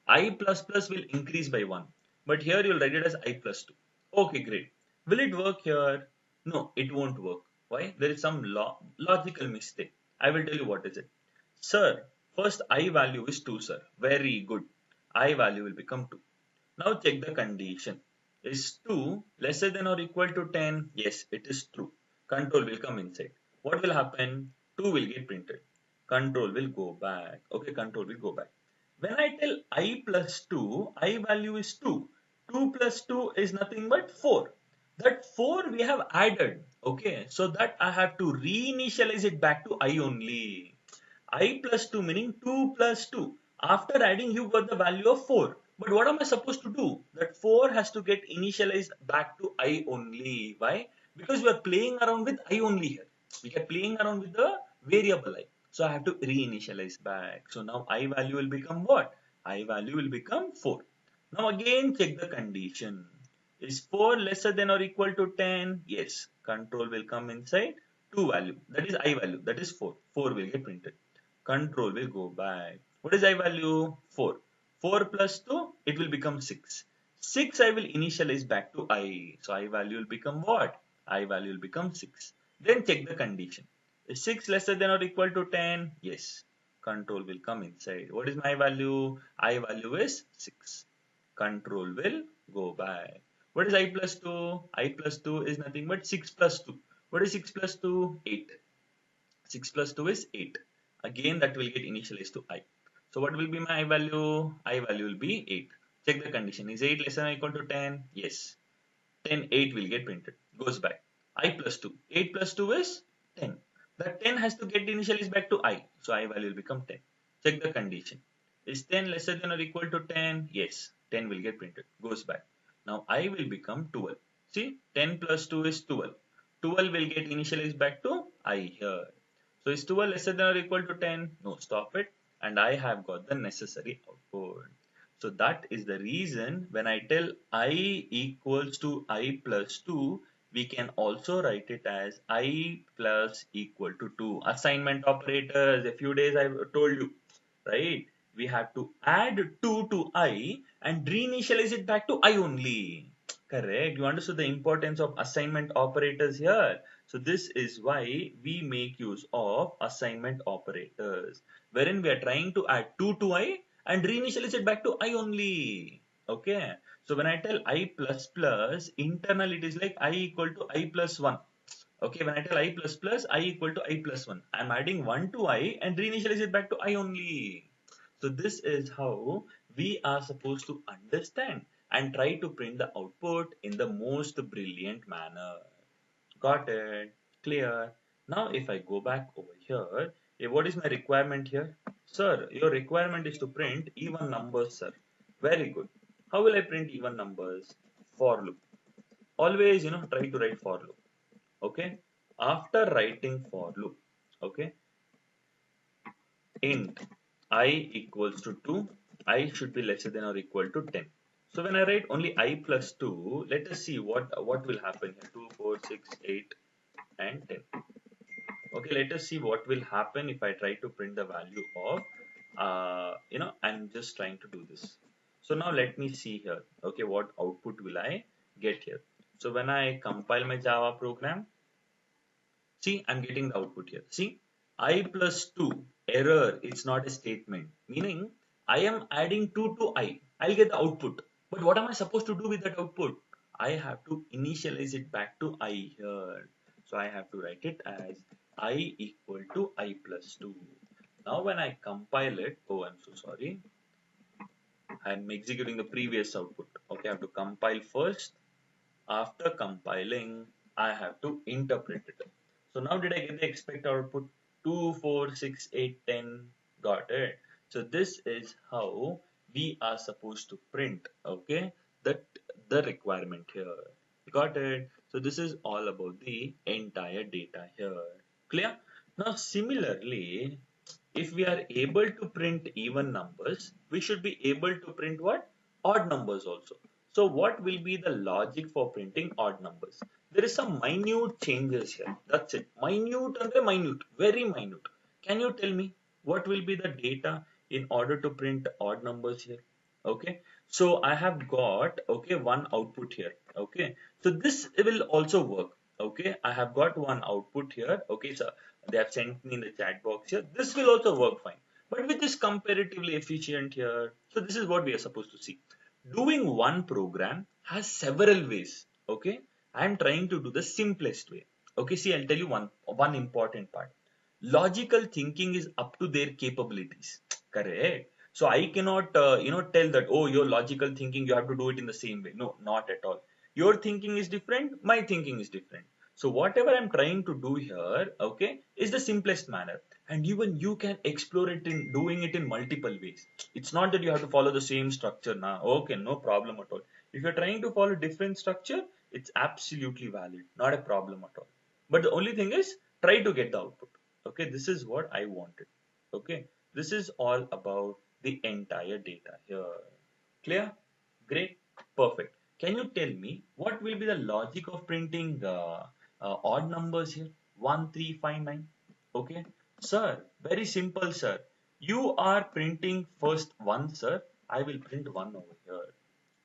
Speaker 1: I plus plus will increase by 1. But here you'll write it as I plus 2. Okay, great. Will it work here? No, it won't work. Why? There is some logical mistake. I will tell you what is it. Sir, first I value is 2, sir. Very good. I value will become 2. Now check the condition. Is 2 lesser than or equal to 10? Yes, it is true. Control will come inside. What will happen? 2 will get printed. Control will go back. Okay, control will go back. When I tell I plus 2, I value is 2. 2 plus 2 is nothing but 4. That 4 we have added. Okay, so that I have to reinitialize it back to I only. I plus 2 meaning 2 plus 2. After adding, you got the value of 4. But what am I supposed to do? That 4 has to get initialized back to I only. Why? Because we are playing around with I only here. We are playing around with the variable I. So I have to reinitialize back. So now I value will become what? I value will become 4. Now again check the condition. Is 4 lesser than or equal to 10? Yes. Control will come inside 2 value. That is I value. That is 4. 4 will get printed. Control will go back. What is I value? 4. 4 plus 2, it will become 6. 6 I will initialize back to I. So I value will become what? I value will become 6. Then check the condition. Is 6 lesser than or equal to 10? Yes. Control will come inside. What is my value? I value is 6. Control will go back. What is I plus 2? I plus 2 is nothing but 6 plus 2. What is 6 plus 2? 8. 6 plus 2 is 8. Again, that will get initialized to I. So what will be my I value? I value will be 8. Check the condition. Is 8 less than or equal to 10? Yes. 10, 8 will get printed. Goes back. I plus 2. 8 plus 2 is 10. That 10 has to get initialized back to I. So I value will become 10. Check the condition. Is 10 lesser than or equal to 10? Yes. 10 will get printed. Goes back. Now I will become 12. See, 10 plus 2 is 12. 12 will get initialized back to I here. So is 12 lesser than or equal to 10? No, stop it. And I have got the necessary output. So that is the reason when I tell I equals to I plus 2, we can also write it as I plus equal to 2. Assignment operators, a few days I told you, right? We have to add 2 to I and reinitialize it back to I only. Correct. You understood the importance of assignment operators here. So this is why we make use of assignment operators, wherein we are trying to add 2 to I and reinitialize it back to I only. Okay. So when I tell I plus plus, internal it is like I equal to I plus 1. Okay, when I tell I plus plus, I equal to I plus 1. I'm adding 1 to I and reinitialize it back to I only. So this is how we are supposed to understand and try to print the output in the most brilliant manner. Got it? Clear? Now if I go back over here, what is my requirement here? Sir, your requirement is to print even numbers, sir. Very good. How will I print even numbers? For loop. Always, try to write for loop. Okay. After writing for loop, okay, int I equals to 2, I should be lesser than or equal to 10. So when I write only I plus 2, let us see what will happen here. 2, 4, 6, 8 and 10. Okay, let us see what will happen if I try to print the value of, I'm just trying to do this. So now let me see here. Okay, what output will I get here? So when I compile my Java program, See, I'm getting the output here. See, I plus 2, error, it's not a statement. Meaning, I am adding 2 to I. I'll get the output. But what am I supposed to do with that output? I have to initialize it back to I here. So I have to write it as I equal to I plus 2. Now when I compile it, oh, I'm so sorry. I'm executing the previous output. Okay, I have to compile first. After compiling, I have to interpret it. So now did I get the expected output? 2, 4, 6, 8, 10. Got it. So this is how we are supposed to print, okay, that the requirement here. Got it. So this is all about the entire data here. Clear? Now similarly, if we are able to print even numbers, we should be able to print what? Odd numbers also. So what will be the logic for printing odd numbers? There is some minute changes here. That's it. Minute and minute, very minute. Can you tell me what will be the data in order to print odd numbers here? Okay. So I have got, okay, one output here. Okay. So this will also work. Okay. I have got one output here. Okay. So they have sent me in the chat box here. This will also work fine. But which is comparatively efficient here. So this is what we are supposed to see. Doing one program has several ways. Okay. I am trying to do the simplest way. Okay. See, I'll tell you one important part. Logical thinking is up to their capabilities. Correct. So I cannot, tell that, oh, your logical thinking, you have to do it in the same way. No, not at all. Your thinking is different. My thinking is different. So whatever I'm trying to do here, okay, is the simplest manner. And even you can explore it in doing it in multiple ways. It's not that you have to follow the same structure now. Okay, no problem at all. If you're trying to follow different structure, it's absolutely valid. Not a problem at all. But the only thing is, try to get the output. Okay, this is what I wanted. Okay, this is all about the entire data here. Clear? Great. Perfect. Can you tell me what will be the logic of printing odd numbers here? 1, 3, 5, 9. Okay. Sir, very simple, sir. You are printing first 1, sir. I will print 1 over here.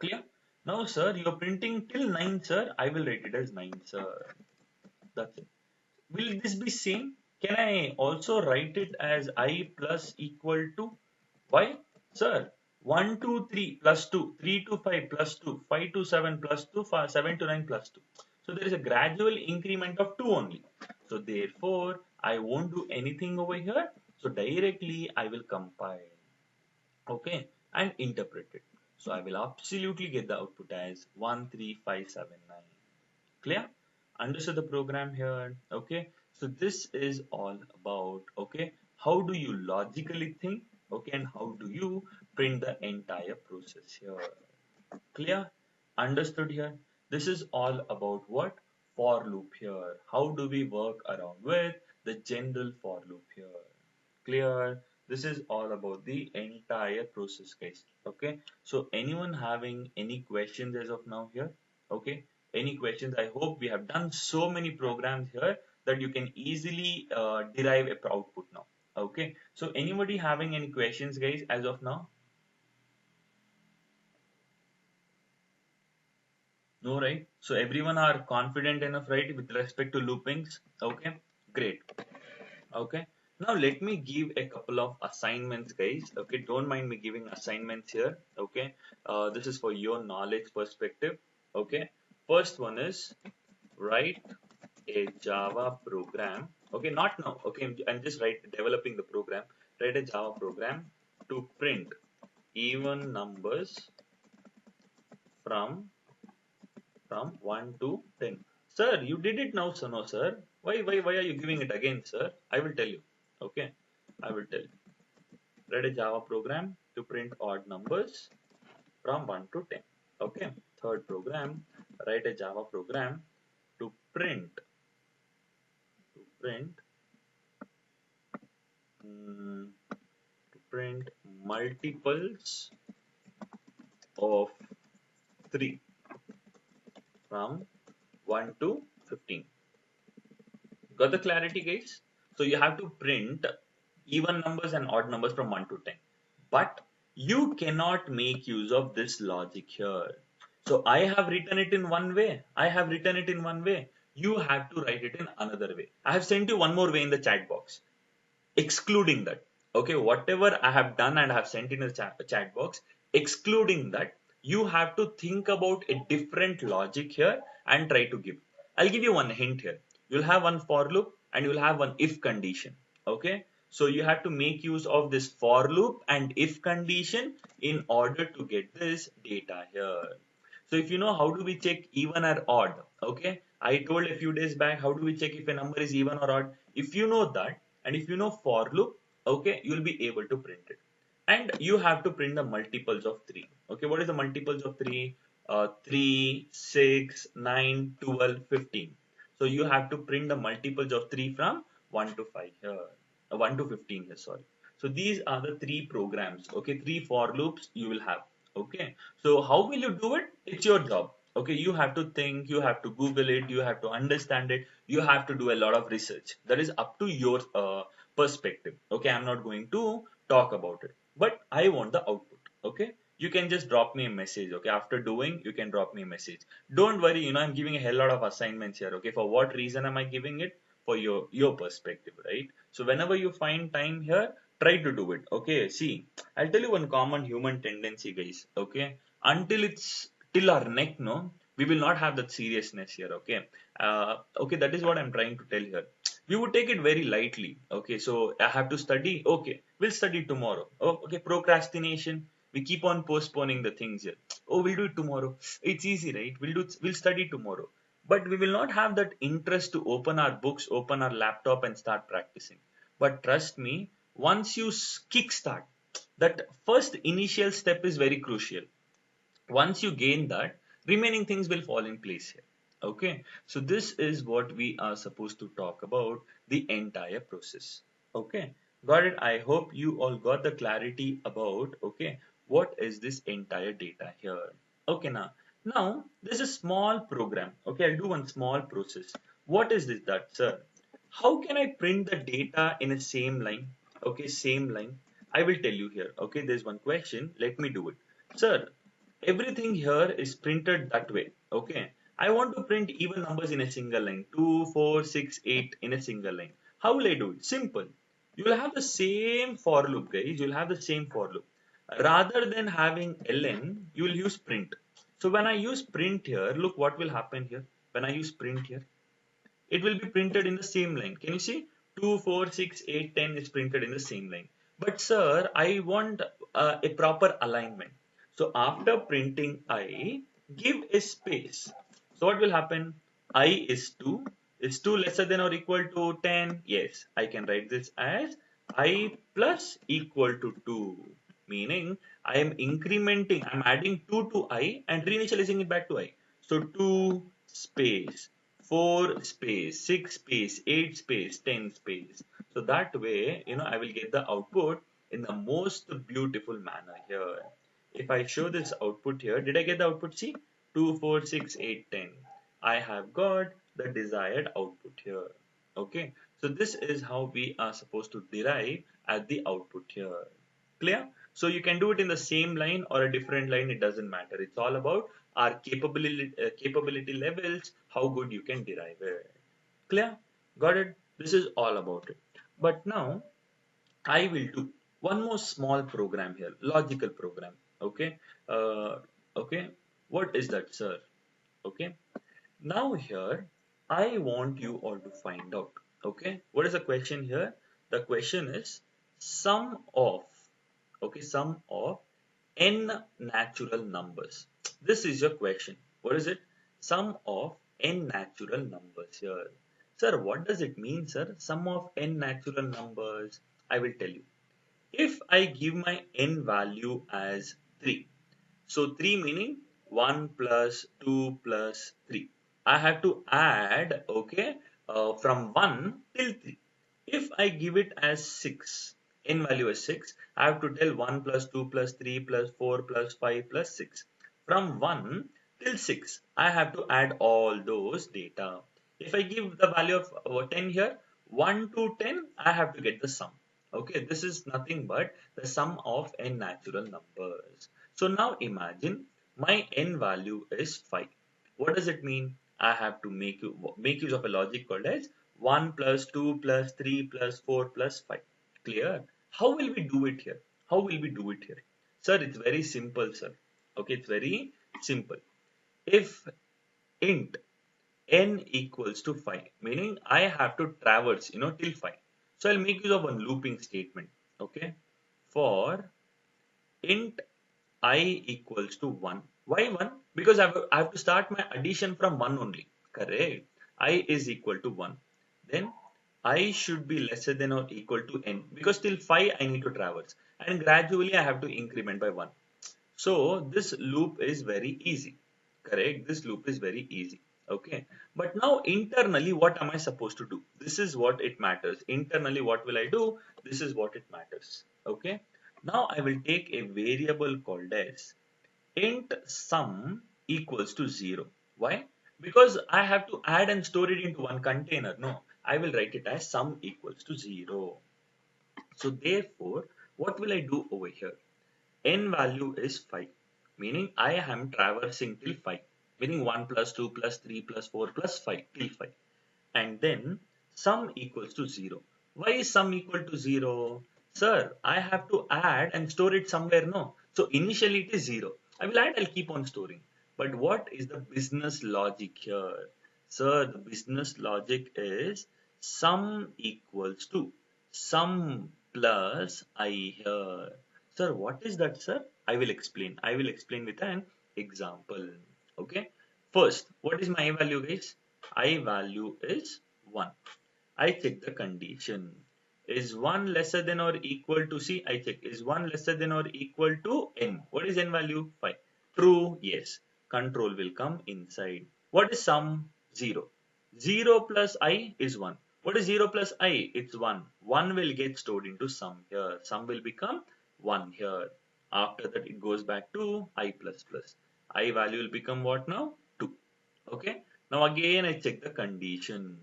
Speaker 1: Clear? Now, sir, you are printing till 9, sir. I will write it as 9, sir. That's it. Will this be same? Can I also write it as I plus equal to y? Sir, 1 to 3 plus 2, 3 to 5 plus 2, 5 to 7 plus 2, 7 to 9 plus 2. So there is a gradual increment of 2 only. So therefore, I won't do anything over here. So directly I will compile, okay, and interpret it. So I will absolutely get the output as 13579. Clear? Understood the program here. Okay. So this is all about, okay, how do you logically think, okay, and how do you print the entire process here. Clear? Understood here? This is all about what? For loop here. How do we work around with the general for loop here? Clear? This is all about the entire process, guys. Okay. So anyone having any questions as of now here? Okay. Any questions? I hope we have done so many programs here that you can easily derive a output now. Okay. So anybody having any questions, guys, as of now? No, right? So everyone are confident enough, right, with respect to loopings? Okay, great. Okay. Now let me give a couple of assignments, guys. Okay, don't mind me giving assignments here. Okay, this is for your knowledge perspective. Okay, first one is write a Java program. Okay, not now. Okay, I'm just developing the program. Write a Java program to print even numbers from 1 to 10. Sir, you did it now, sir. No, sir. Why are you giving it again, sir? I will tell you. Okay, I will tell you. Write a Java program to print odd numbers from 1 to 10. Okay. Third program, write a Java program to print mm, to print multiples of 3 from 1 to 15. Got the clarity, guys? So you have to print even numbers and odd numbers from 1 to 10. But you cannot make use of this logic here. So I have written it in one way. I have written it in one way. you have to write it in another way. I have sent you one more way in the chat box, excluding that. Okay, whatever I have done and I have sent in the chat box, excluding that, you have to think about a different logic here and try to give. I'll give you one hint here. You'll have one for loop and you'll have one if condition. Okay, so you have to make use of this for loop and if condition in order to get this data here. So if you know how do we check even or odd, okay, I told a few days back how do we check if a number is even or odd. If you know that, and if you know for loop, okay, you'll be able to print it. And you have to print the multiples of 3. Okay, what is the multiples of 3? 3, 6, 9, 12, 15. So you have to print the multiples of 3 from 1 to 5 here, 1 to 15 here, sorry. So these are the three programs, okay, three for loops you will have. Okay, so how will you do it? It's your job. Okay, you have to think, you have to Google it, you have to understand it, you have to do a lot of research. That is up to your perspective. Okay, I'm not going to talk about it, but I want the output. Okay, you can just drop me a message. Okay, after doing, you can drop me a message. Don't worry, I'm giving a hell lot of assignments here. Okay, for what reason am I giving it? For your perspective, right? So whenever you find time here, try to do it. Okay, see, I'll tell you one common human tendency, guys. Okay, until it's till our neck, no, we will not have that seriousness here. Okay, okay, that is what I'm trying to tell here. We would take it very lightly. Okay, so I have to study. Okay, we'll study tomorrow. Oh, okay, procrastination. We keep on postponing the things here. Oh, we'll do it tomorrow. It's easy, right? We'll study tomorrow. But we will not have that interest to open our books, open our laptop and start practicing. But trust me, once you kickstart, that first initial step is very crucial. Once you gain that, remaining things will fall in place here. Okay, so this is what we are supposed to talk about, the entire process. Okay, got it? I hope you all got the clarity about, okay, what is this entire data here. Okay, now there's a small program. Okay, I'll do one small process. What is this, that sir? How can I print the data in a same line? Okay, same line. I will tell you here. Okay, there's one question, let me do it. Sir, everything here is printed that way. Okay, I want to print even numbers in a single line, 2, 4, 6, 8 in a single line. How will I do it? Simple. You will have the same for loop, guys. You'll have the same for loop. Rather than having ln, you will use print. So when I use print here, look what will happen here. When I use print here, it will be printed in the same line. Can you see? 2, 4, 6, 8, 10 is printed in the same line. But sir, I want a proper alignment. So after printing I, give a space. So what will happen? I is 2. Is 2 lesser than or equal to 10? Yes, I can write this as I plus equal to 2. Meaning I am incrementing, I'm adding 2 to I and reinitializing it back to I. So 2 space 4 space, 6 space, 8 space, 10 space. So that way, I will get the output in the most beautiful manner here. If I show this output here, did I get the output? See, 2, 4, 6, 8, 10. I have got the desired output here. Okay, so this is how we are supposed to derive at the output here. Clear? So you can do it in the same line or a different line, it doesn't matter. It's all about our capability levels, how good you can derive it. Clear? Got it? This is all about it. But now I will do one more small program here, logical program. Okay. Okay. What is that, sir? Okay. Now here, I want you all to find out. Okay. What is the question here? The question is sum of, okay, sum of n natural numbers. This is your question. What is it? Sum of n natural numbers here. Sir, what does it mean, sir? Sum of n natural numbers. I will tell you. If I give my n value as 3, so 3 meaning 1 plus 2 plus 3. I have to add, okay, from 1 till 3. If I give it as 6, n value is 6, I have to tell 1 plus 2 plus 3 plus 4 plus 5 plus 6. From 1 till 6, I have to add all those data. If I give the value of 10 here, 1 to 10, I have to get the sum. Okay, this is nothing but the sum of n natural numbers. So now imagine my n value is 5. What does it mean? I have to make use of a logic called as 1 plus 2 plus 3 plus 4 plus 5. Clear? How will we do it here? How will we do it here? Sir, it's very simple, sir. Okay, it's very simple. If int n equals to 5, meaning I have to traverse, till 5. So I'll make use of one looping statement. Okay, for int I equals to 1. Why 1? Because I have to start my addition from 1 only. Correct. I is equal to 1. Then I should be lesser than or equal to n, because till 5 I need to traverse, and gradually I have to increment by 1. So this loop is very easy. Correct. This loop is very easy. Okay. But now internally, what am I supposed to do? This is what it matters. Internally, what will I do? This is what it matters. Okay. Now I will take a variable called as int sum equals to 0. Why? Because I have to add and store it into one container. No, I will write it as sum equals to 0. So therefore, what will I do over here? N value is 5, meaning I am traversing till 5, meaning 1 plus 2 plus 3 plus 4 plus 5 till 5. And then sum equals to 0. Why is sum equal to 0? Sir, I have to add and store it somewhere, no? So initially it is 0. I will add, I'll keep on storing. But what is the business logic here? Sir, the business logic is sum equals to sum plus I here. Sir, what is that, sir? I will explain. I will explain with an example. Okay. First, what is my value, guys? I value is 1. I check the condition. Is 1 lesser than or equal to C? I check. Is 1 lesser than or equal to N? What is N value? 5. True. Yes. Control will come inside. What is sum? 0. 0 plus I is 1. What is 0 plus I? It's 1. 1 will get stored into sum here. Sum will become 1 here. After that, it goes back to I plus plus. I value will become what now? 2. Okay. Now again, I check the condition.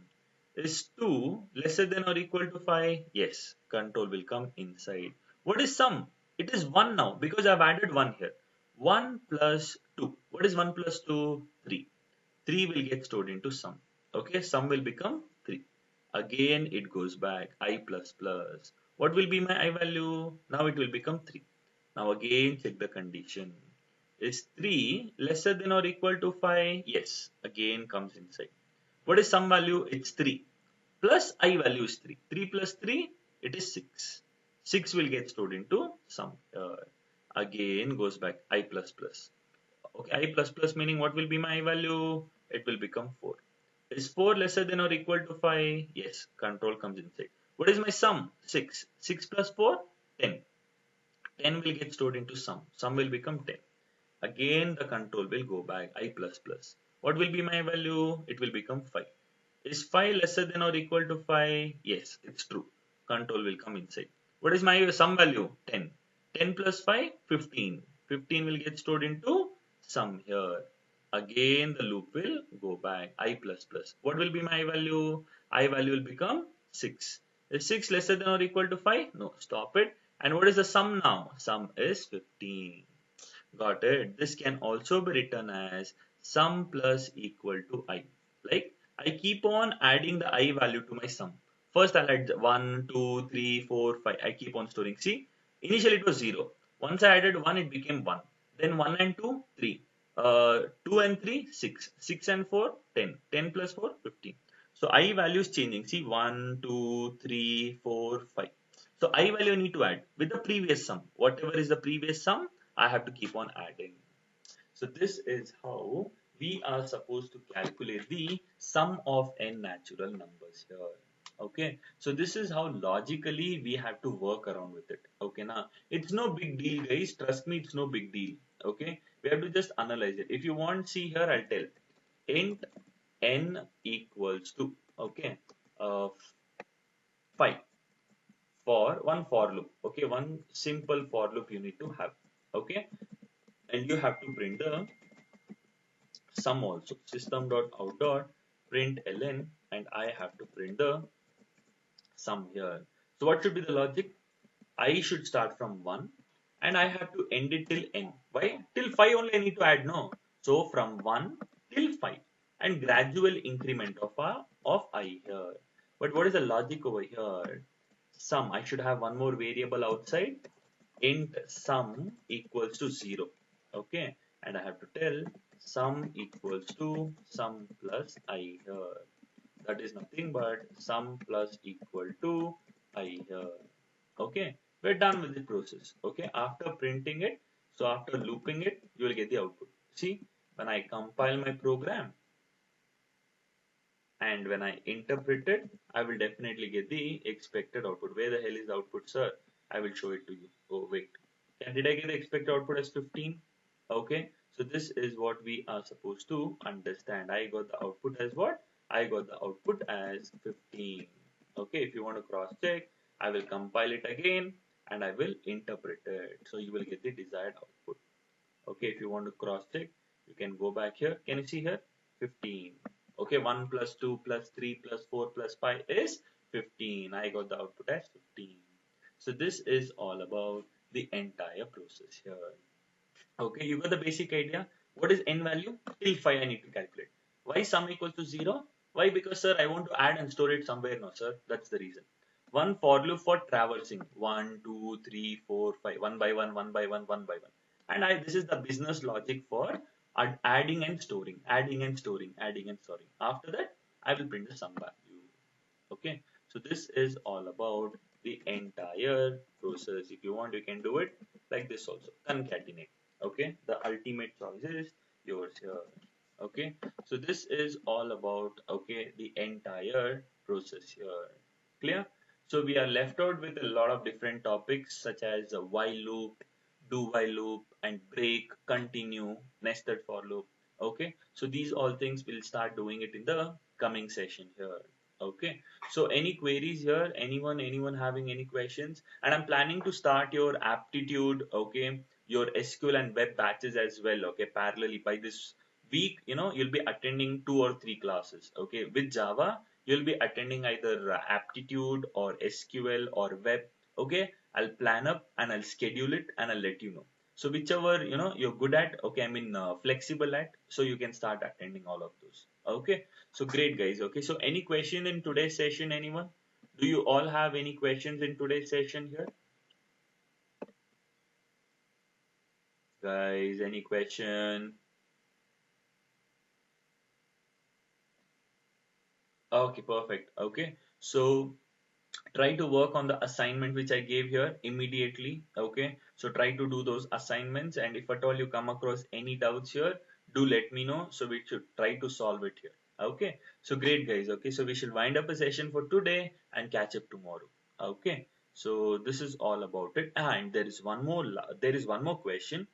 Speaker 1: Is 2 lesser than or equal to 5? Yes. Control will come inside. What is sum? It is 1 now because I've added 1 here. 1 plus 2. What is 1 plus 2? 3. 3 will get stored into sum. Okay, sum will become 3. Again, it goes back I plus plus. What will be my I value? Now it will become 3. Now again, check the condition. Is 3 lesser than or equal to 5? Yes. Again comes inside. What is sum value? It's 3. Plus I value is 3. 3 plus 3, it is 6. 6 will get stored into sum. Again goes back I plus plus. Okay, I plus plus meaning what will be my value? It will become 4. Is 4 lesser than or equal to 5? Yes, control comes inside. What is my sum? 6. 6 plus 4? 10. 10 will get stored into sum. Sum will become 10. Again, the control will go back I plus plus. What will be my value? It will become 5. Is 5 lesser than or equal to 5? Yes, it's true. Control will come inside. What is my sum value? 10. 10 plus 5? 15. 15 will get stored into sum here. Again, the loop will go back. I plus plus. What will be my value? I value will become 6. Is 6 lesser than or equal to 5? No, stop it. And what is the sum now? Sum is 15. Got it. This can also be written as sum plus equal to I. Like I keep on adding the I value to my sum. First I'll add 1, 2, 3, 4, 5. I keep on storing. See, initially it was 0. Once I added 1, it became 1. Then 1 and 2, 3. 2 and 3, 6. 6 and 4, 10. 10 plus 4, 15. So I value is changing. See, 1, 2, 3, 4, 5. So I value I need to add with the previous sum. Whatever is the previous sum, I have to keep on adding. So this is how we are supposed to calculate the sum of n natural numbers here. Okay, so this is how logically we have to work around with it. Okay, now it's no big deal, guys. Trust me, it's no big deal. Okay, we have to just analyze it. If you want, see here, I'll tell int n equals to uh, 5 for one for loop. Okay, one simple for loop you need to have. Okay, and you have to print the sum also. System.out.println, and I have to print the sum here. So what should be the logic? I should start from 1 and I have to end it till n. Why? Till 5 only I need to add, no? So from 1 till 5. and gradual increment of I here. But what is the logic over here? Sum, I should have one more variable outside, int sum equals to 0. Okay, and I have to tell sum equals to sum plus I here. That is nothing but sum plus equal to I here. Okay, we're done with the process. Okay, after printing it, so after looping it, you will get the output. See, when I compile my program, and when I interpret it, I will definitely get the expected output. Where the hell is the output, sir? I will show it to you. Oh, wait. And did I get the expected output as 15? Okay, so this is what we are supposed to understand. I got the output as what? I got the output as 15. Okay, if you want to cross check, I will compile it again and I will interpret it. So you will get the desired output. Okay, if you want to cross check, you can go back here. Can you see here? 15. Okay, 1 plus 2 plus 3 plus 4 plus 5 is 15. I got the output as 15. So this is all about the entire process here. Okay, you got the basic idea. What is n value? Till 5 I need to calculate. Why sum equals to 0? Why? Because sir, I want to add and store it somewhere. No sir, that's the reason. One for loop for traversing. 1, 2, 3, 4, 5. One by one, one by one, one by one. And this is the business logic for adding and storing, adding and storing, adding and storing. After that, I will print the sum value. Okay, so this is all about the entire process. If you want, you can do it like this also, concatenate. Okay, the ultimate choice is yours here. Okay, so this is all about, okay, the entire process here. Clear? So we are left out with a lot of different topics such as a while loop, do while loop, and break, continue, nested for loop. Okay, so these all things we'll start doing it in the coming session here. Okay, so any queries here? Anyone having any questions? And I'm planning to start your aptitude, okay, your SQL and web batches as well, okay, parallelly. By this week, you'll be attending 2 or 3 classes. Okay, with Java, you'll be attending either aptitude or SQL or web. Okay, I'll plan up and I'll schedule it and I'll let you know. So whichever you're good at, okay, I mean flexible at, so you can start attending all of those. Okay, so great guys. Okay, so any question in today's session, anyone? Do you all have any questions in today's session here? Guys, any question? Okay, perfect. Okay, so try to work on the assignment which I gave here immediately. Okay, so try to do those assignments, and if at all you come across any doubts here, do let me know so we should try to solve it here. Okay, so great guys. Okay, so we should wind up a session for today and catch up tomorrow. Okay, so this is all about it. And there is one more question.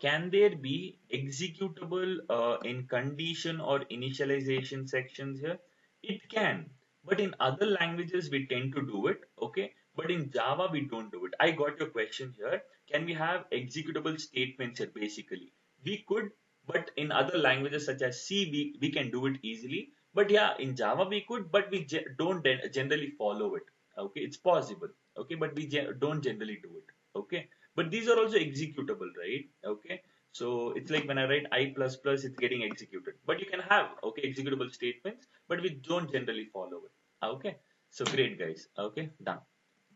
Speaker 1: Can there be executable in condition or initialization sections here? It can, but in other languages we tend to do it. Okay, but in Java we don't do it. I got your question here. Can we have executable statements here? Basically we could, but in other languages such as C, we can do it easily. But yeah, in Java we could, but we don't generally follow it. Okay, it's possible. Okay, but we don't generally do it. Okay, but these are also executable, right? Okay, so it's like when I write I plus plus, it's getting executed. But you can have, okay, executable statements, but we don't generally follow it. Okay, so great guys. Okay, done.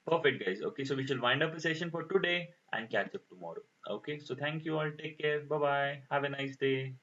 Speaker 1: Perfect guys. Okay, so we shall wind up the session for today and catch up tomorrow. Okay, so thank you all. Take care. Bye bye. Have a nice day.